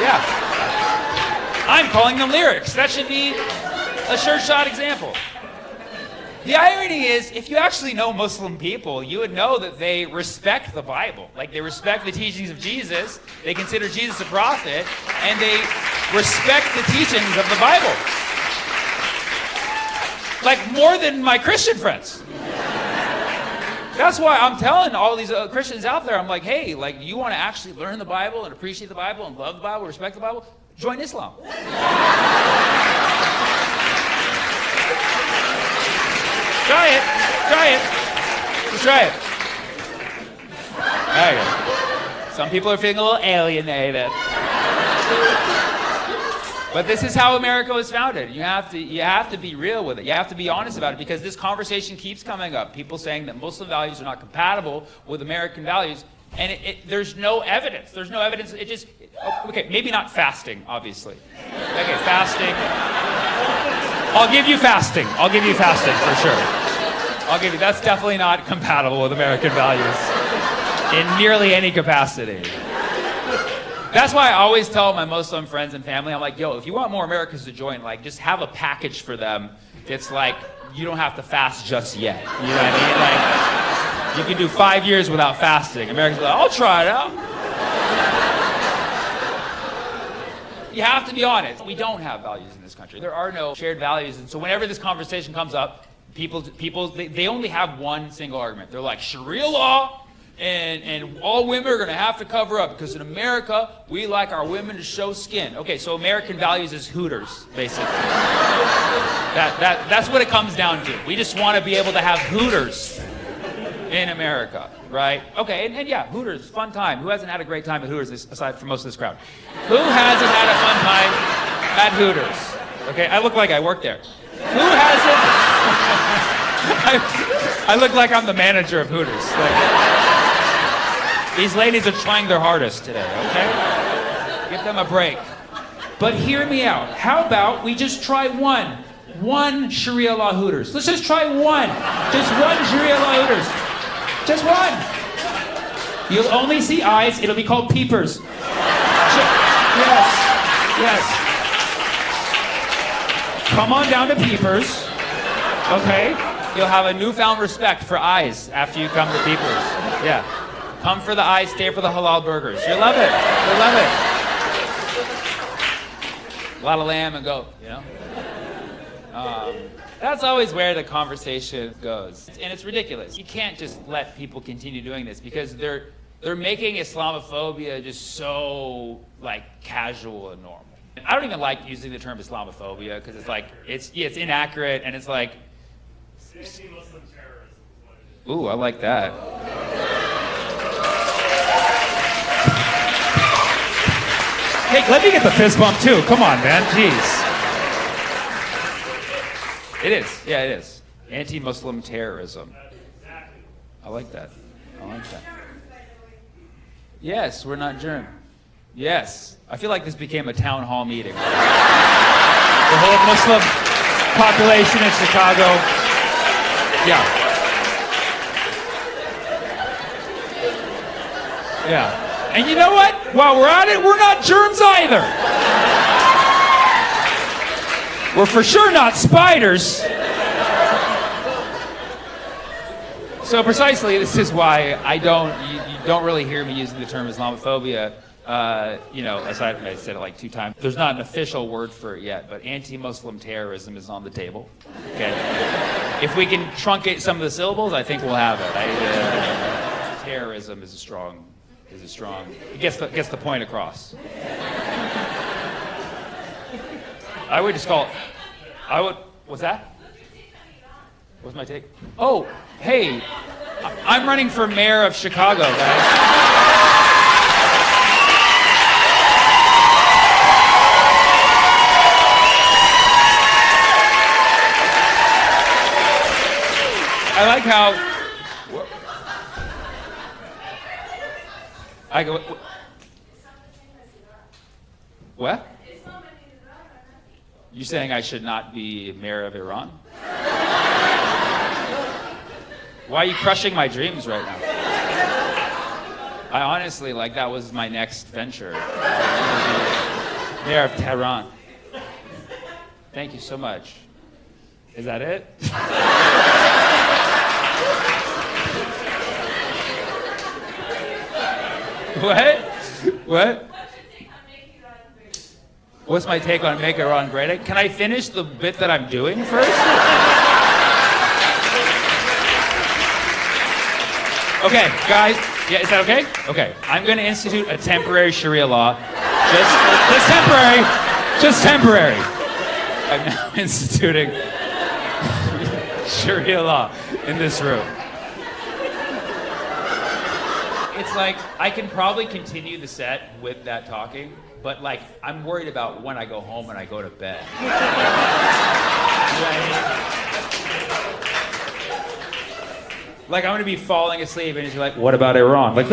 Yeah. I'm calling them lyrics. That should be a sure shot example. The irony is, if you actually know Muslim people, you would know that they respect the Bible. Like, they respect the teachings of Jesus, they consider Jesus a prophet, and they respect the teachings of the Bible. Like more than my Christian friends. That's why I'm telling all these Christians out there, I'm like, hey, like, you want to actually learn the Bible and appreciate the Bible and love the Bible, respect the Bible? Join Islam. Try it. Try it. Just try it. There you go. Some people are feeling a little alienated. But this is how America was founded. You have to be real with it. You have to be honest about it, because this conversation keeps coming up. People saying that Muslim values are not compatible with American values, and there's no evidence. There's no evidence. Okay, maybe not fasting, obviously. Okay, fasting. I'll give you fasting. I'll give you fasting for sure. That's definitely not compatible with American values in nearly any capacity. That's why I always tell my Muslim friends and family, I'm like, yo, if you want more Americans to join, like, just have a package for them. It's like, you don't have to fast just yet. You know what I mean? Like, you can do 5 years without fasting. Americans are like, I'll try it out. You have to be honest. We don't have values in this country. There are no shared values. And so whenever this conversation comes up, people, they only have one single argument. They're like, Sharia law, and all women are going to have to cover up, because in America, we like our women to show skin. Okay, so American values is Hooters, basically. That's what it comes down to. We just want to be able to have Hooters in America, right? Okay, and yeah, Hooters, fun time. Who hasn't had a great time at Hooters, aside from most of this crowd? Who hasn't had a fun time at Hooters? Okay, I look like I work there. Who hasn't? I look like I'm the manager of Hooters. These ladies are trying their hardest today, okay? Give them a break. But hear me out. How about we just try one Sharia law Hooters? Let's just try one. Just one Sharia law Hooters. Just one. You'll only see eyes. It'll be called peepers. Yes. Come on down to peepers, okay? You'll have a newfound respect for eyes after you come to peepers. Yeah. Come for the eyes, stay for the halal burgers. You'll love it. You'll love it. A lot of lamb and goat, you know? That's always where the conversation goes. And it's ridiculous. You can't just let people continue doing this, because they're making Islamophobia just so, like, casual and normal. I don't even like using the term Islamophobia, because it's like, it's inaccurate, and it's like... Anti-Muslim terrorism. Ooh, I like that. Hey, let me get the fist bump too. Come on, man. Jeez. It is. Yeah, it is. Anti-Muslim terrorism. I like that. Yes, we're not germ. Yes. I feel like this became a town hall meeting. The whole Muslim population in Chicago. Yeah. Yeah. And you know what? While we're at it, we're not germs either. We're for sure not spiders. So precisely, this is why you don't really hear me using the term Islamophobia. Aside from I said it like 2 times. There's not an official word for it yet, but anti-Muslim terrorism is on the table. Okay. If we can truncate some of the syllables, I think we'll have it. Terrorism is a strong. It gets the point across. I would just call it. What's that? What's my take? Oh, hey, I'm running for mayor of Chicago, guys. I like how. I go. What? You saying I should not be mayor of Iran? Why are you crushing my dreams right now? I honestly, that was my next venture. Mayor of Tehran. Thank you so much. Is that it? What? What's my take on Make Iran Great? Can I finish the bit that I'm doing first? Okay, guys. Yeah, is that okay? Okay. I'm going to institute a temporary Sharia law. Just temporary. Just temporary. I'm now instituting Sharia law in this room. It's like, I can probably continue the set with that talking, but like, I'm worried about when I go home and I go to bed. You know what I mean? Like, I'm gonna be falling asleep and he's like, what about Iran? Like,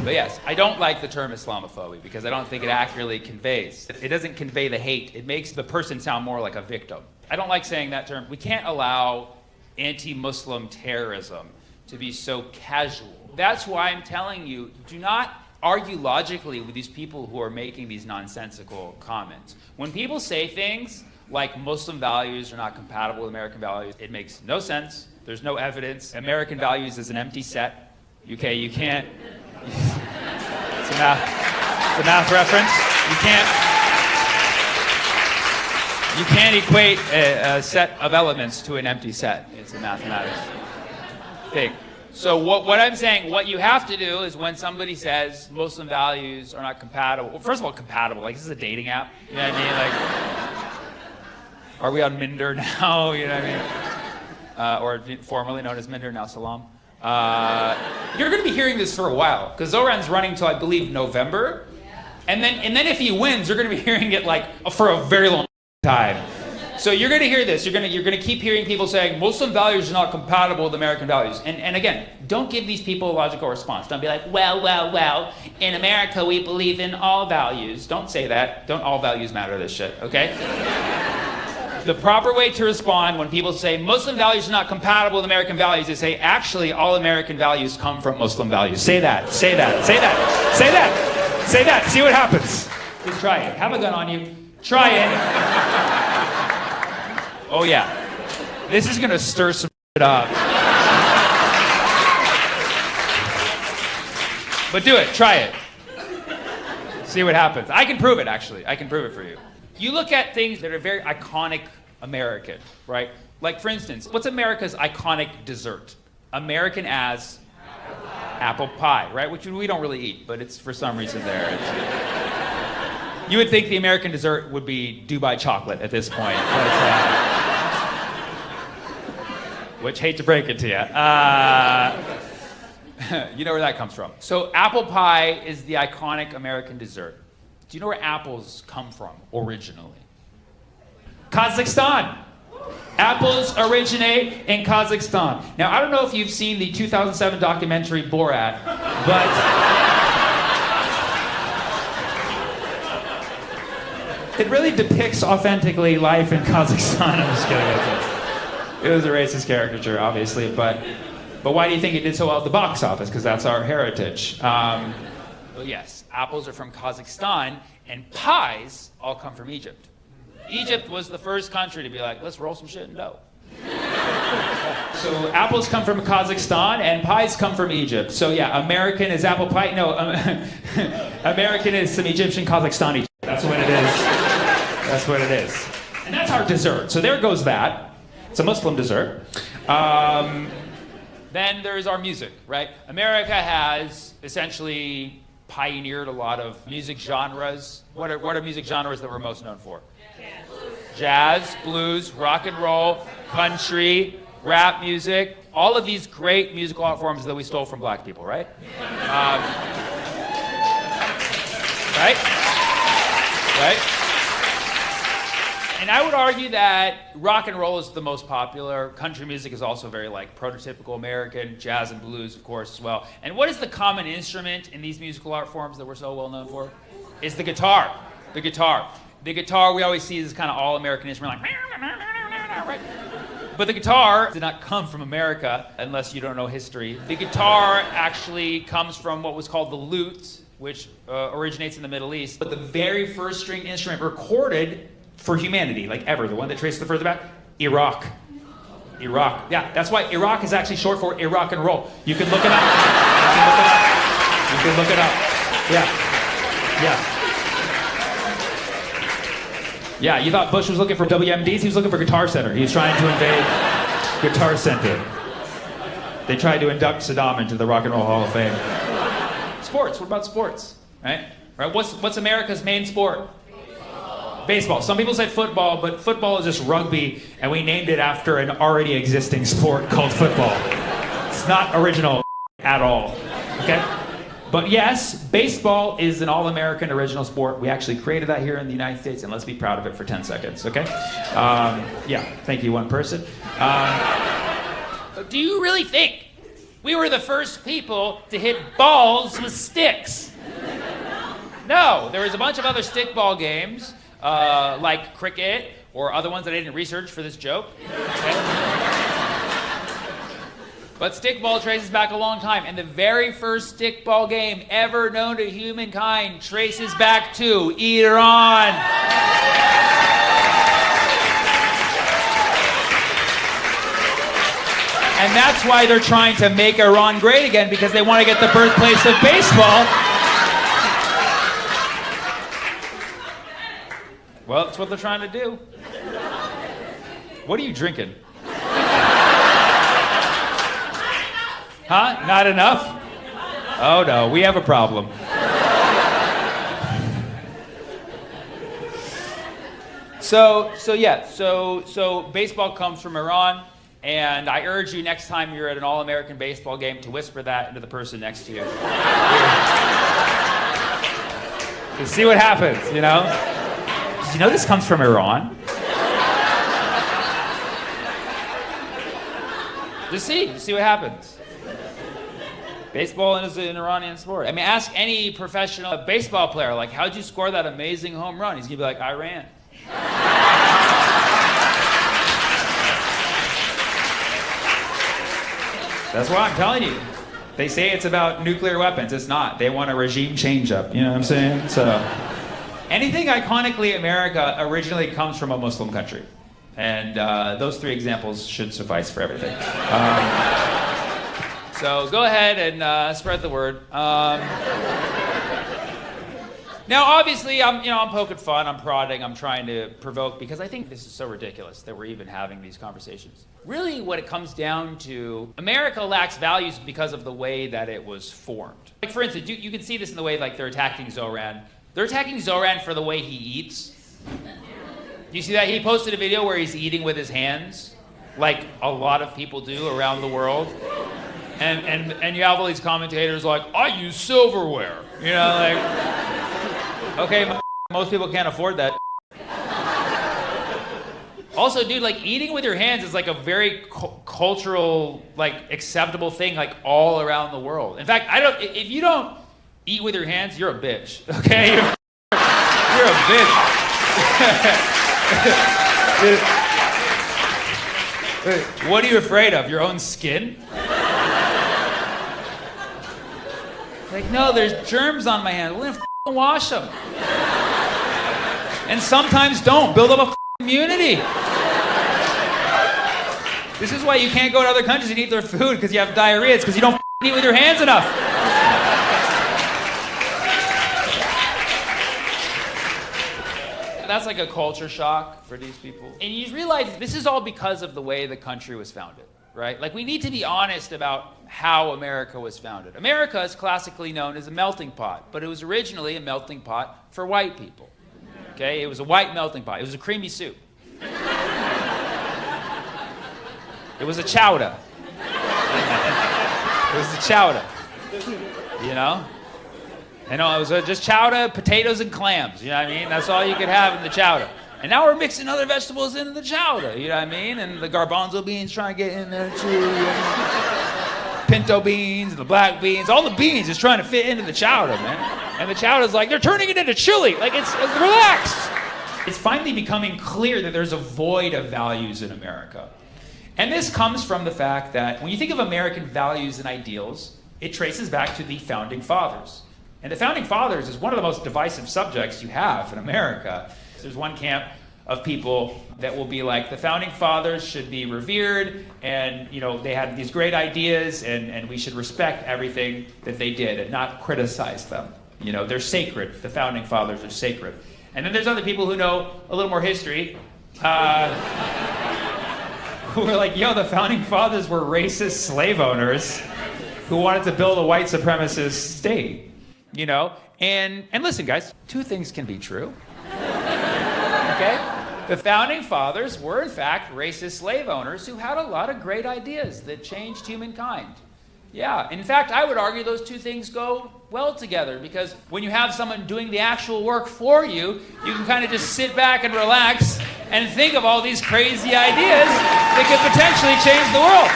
But yes, I don't like the term Islamophobia because I don't think it accurately conveys. It doesn't convey the hate. It makes the person sound more like a victim. I don't like saying that term. We can't allow anti-Muslim terrorism to be so casual. That's why I'm telling you, do not argue logically with these people who are making these nonsensical comments. When people say things like Muslim values are not compatible with American values, it makes no sense. There's no evidence. American values is an empty set. Okay, you can't. It's a math reference. You can't equate a set of elements to an empty set. It's a mathematics thing. So what I'm saying, what you have to do is when somebody says Muslim values are not compatible, well, first of all, compatible, like this is a dating app, you know what I mean? Like, are we on Minder now, you know what I mean? Or formerly known as Minder, now Salam. You're going to be hearing this for a while, because Zoran's running until, I believe, November. And then if he wins, you're going to be hearing it like for a very long time. So you're going to hear this. You're going to keep hearing people saying Muslim values are not compatible with American values. And again, don't give these people a logical response. Don't be like, well, in America we believe in all values. Don't say that. Don't all values matter this shit, okay? The proper way to respond when people say Muslim values are not compatible with American values is say, actually, all American values come from Muslim values. Say that. See what happens. Just try it. Have a gun on you. Try it. Oh yeah. This is gonna stir some shit up. But do it. Try it. See what happens. I can prove it, actually. I can prove it for you. You look at things that are very iconic American, right? Like, for instance, what's America's iconic dessert? American as apple pie, right? Which we don't really eat, but it's for some reason there. You would think the American dessert would be Dubai chocolate at this point. But, which, hate to break it to you. You know where that comes from. So apple pie is the iconic American dessert. Do you know where apples come from originally? Kazakhstan. Apples originate in Kazakhstan. Now, I don't know if you've seen the 2007 documentary Borat, but it really depicts authentically life in Kazakhstan. I'm just kidding. It was a racist caricature, obviously, but why do you think it did so well at the box office? Because that's our heritage. Well, yes, apples are from Kazakhstan, and pies all come from Egypt. Egypt was the first country to be like, let's roll some shit in dough. So apples come from Kazakhstan, and pies come from Egypt. So yeah, American is apple pie. No, American is some Egyptian Kazakhstani. That's what it is. That's what it is. And that's our dessert. So there goes that. It's a Muslim dessert. Then there's our music, right? America has essentially pioneered a lot of music genres. What are music genres that we're most known for? Jazz, blues, rock and roll, country, rap music. All of these great musical art forms that we stole from black people, right? Right? And I would argue that rock and roll is the most popular. Country music is also very like prototypical American. Jazz and blues, of course, as well. And what is the common instrument in these musical art forms that we're so well known for? It's the guitar. The guitar. The guitar we always see as kind of all American instrument, like, right? But the guitar did not come from America, unless you don't know history. The guitar actually comes from what was called the lute, which originates in the Middle East. But the very first string instrument recorded for humanity, like ever, the one that traces the further back, Iraq. Iraq. Yeah, that's why Iraq is actually short for Iraq and roll. You can look it up. You can look it up. Yeah. Yeah, you thought Bush was looking for WMDs? He was looking for Guitar Center. He was trying to invade Guitar Center. They tried to induct Saddam into the Rock and Roll Hall of Fame. Sports. What about sports? Right? What's America's main sport? Baseball. Some people said football, but football is just rugby, and we named it after an already existing sport called football. It's not original at all. Okay? But yes, baseball is an all-American original sport. We actually created that here in the United States, and let's be proud of it for 10 seconds, okay? Yeah, thank you, one person. Do you really think we were the first people to hit balls with sticks? No, there was a bunch of other stickball games, like cricket or other ones that I didn't research for this joke. Okay? But stickball traces back a long time, and the very first stickball game ever known to humankind traces back to Iran. And that's why they're trying to make Iran great again, because they want to get the birthplace of baseball. Well, that's what they're trying to do. What are you drinking? Huh? Not enough? Oh no, we have a problem. So baseball comes from Iran, and I urge you next time you're at an all-American baseball game to whisper that into the person next to you. To see what happens, you know? Did you know this comes from Iran? Just see what happens. Baseball is an Iranian sport. I mean, ask any professional baseball player, like, how'd you score that amazing home run? He's gonna be like, Iran. That's why I'm telling you. They say it's about nuclear weapons. It's not. They want a regime change-up. You know what I'm saying? So, anything iconically America originally comes from a Muslim country. And those three examples should suffice for everything. So go ahead and spread the word. Now, obviously, I'm poking fun, I'm prodding, I'm trying to provoke, because I think this is so ridiculous that we're even having these conversations. Really, what it comes down to, America lacks values because of the way that it was formed. Like, for instance, you can see this in the way, like, they're attacking Zoran. They're attacking Zoran for the way he eats. You see that? He posted a video where he's eating with his hands, like a lot of people do around the world. And you have all these commentators like, I use silverware. You know, like, okay, most people can't afford that. Also, dude, like, eating with your hands is like a very cultural, like, acceptable thing, like, all around the world. In fact, if you don't eat with your hands, you're a bitch, okay? You're a bitch. What are you afraid of? Your own skin? Like, no, there's germs on my hands. We're gonna wash them. And sometimes don't. Build up a immunity. This is why you can't go to other countries and eat their food, because you have diarrhea. It's because you don't eat with your hands enough. That's like a culture shock for these people. And you realize this is all because of the way the country was founded, right? Like, we need to be honest about how America was founded. America is classically known as a melting pot, but it was originally a melting pot for white people. Okay? It was a white melting pot. It was a creamy soup. It was a chowder. It was a chowder. You know? You know, it was just chowder, potatoes, and clams. You know what I mean? That's all you could have in the chowder. And now we're mixing other vegetables into the chowder. You know what I mean? And the garbanzo beans trying to get in there too. You know? Pinto beans and the black beans. All the beans is trying to fit into the chowder, man. And the chowder's like, they're turning it into chili. Like, it's relaxed. It's finally becoming clear that there's a void of values in America. And this comes from the fact that when you think of American values and ideals, it traces back to the Founding Fathers. And the Founding Fathers is one of the most divisive subjects you have in America. There's one camp of people that will be like, the Founding Fathers should be revered, and, you know, they had these great ideas, and we should respect everything that they did and not criticize them. You know, they're sacred. The Founding Fathers are sacred. And then there's other people who know a little more history, who were like, yo, the founding fathers were racist slave owners who wanted to build a white supremacist state, you know? And listen, guys, two things can be true, okay? The founding fathers were, in fact, racist slave owners who had a lot of great ideas that changed humankind. Yeah, in fact, I would argue those two things go well together, because when you have someone doing the actual work for you, you can kind of just sit back and relax and think of all these crazy ideas that could potentially change the world.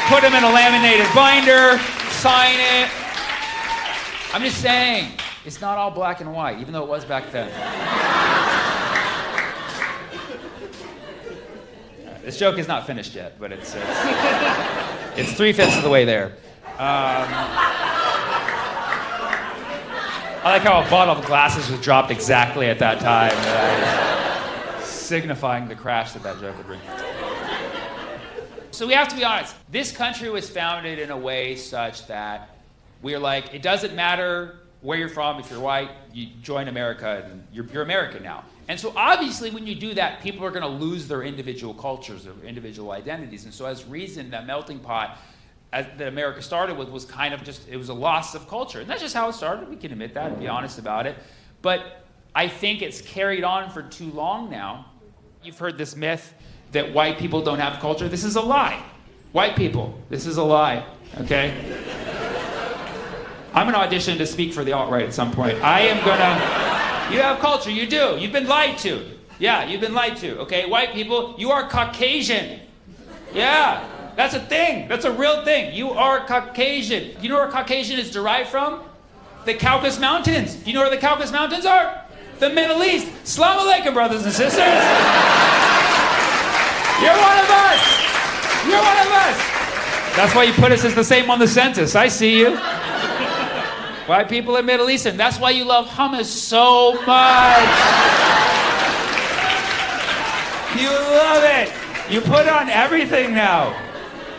Put them in a laminated binder, sign it. I'm just saying, it's not all black and white, even though it was back then. This joke is not finished yet, but it's 3/5 of the way there. I like how a bottle of glasses was dropped exactly at that time, signifying the crash that joke would bring. So we have to be honest. This country was founded in a way such that we're like, it doesn't matter where you're from. If you're white, you join America, and you're American now. And so obviously when you do that, people are going to lose their individual cultures, their individual identities. And so as reason, that melting pot that America started with was kind of just, it was a loss of culture. And that's just how it started. We can admit that and be honest about it. But I think it's carried on for too long now. You've heard this myth that white people don't have culture. This is a lie. White people, this is a lie, okay? I'm going to audition to speak for the alt-right at some point. I am going to... You have culture, you do. You've been lied to. Yeah, you've been lied to, okay? White people, you are Caucasian. Yeah, that's a thing. That's a real thing. You are Caucasian. You know where Caucasian is derived from? The Caucasus Mountains. You know where the Caucasus Mountains are? The Middle East. Assalamu alaikum, brothers and sisters. You're one of us. You're one of us. That's why you put us as the same on the census. I see you. White people are Middle Eastern. That's why you love hummus so much. You love it. You put it on everything now.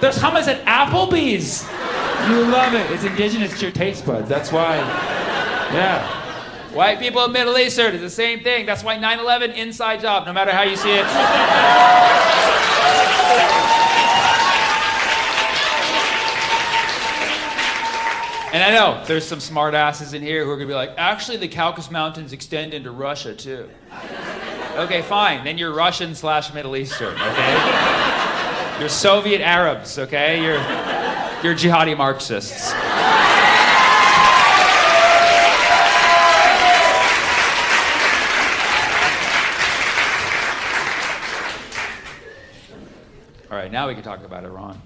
There's hummus at Applebee's. You love it. It's indigenous to your taste buds. That's why. Yeah. White people are Middle Eastern. It's the same thing. That's why 9/11, inside job, no matter how you see it. And I know there's some smart asses in here who are gonna be like, actually the Caucasus Mountains extend into Russia too. Okay, fine, then you're Russian/Middle Eastern, okay? You're Soviet Arabs, okay? You're jihadi Marxists. All right, now we can talk about Iran.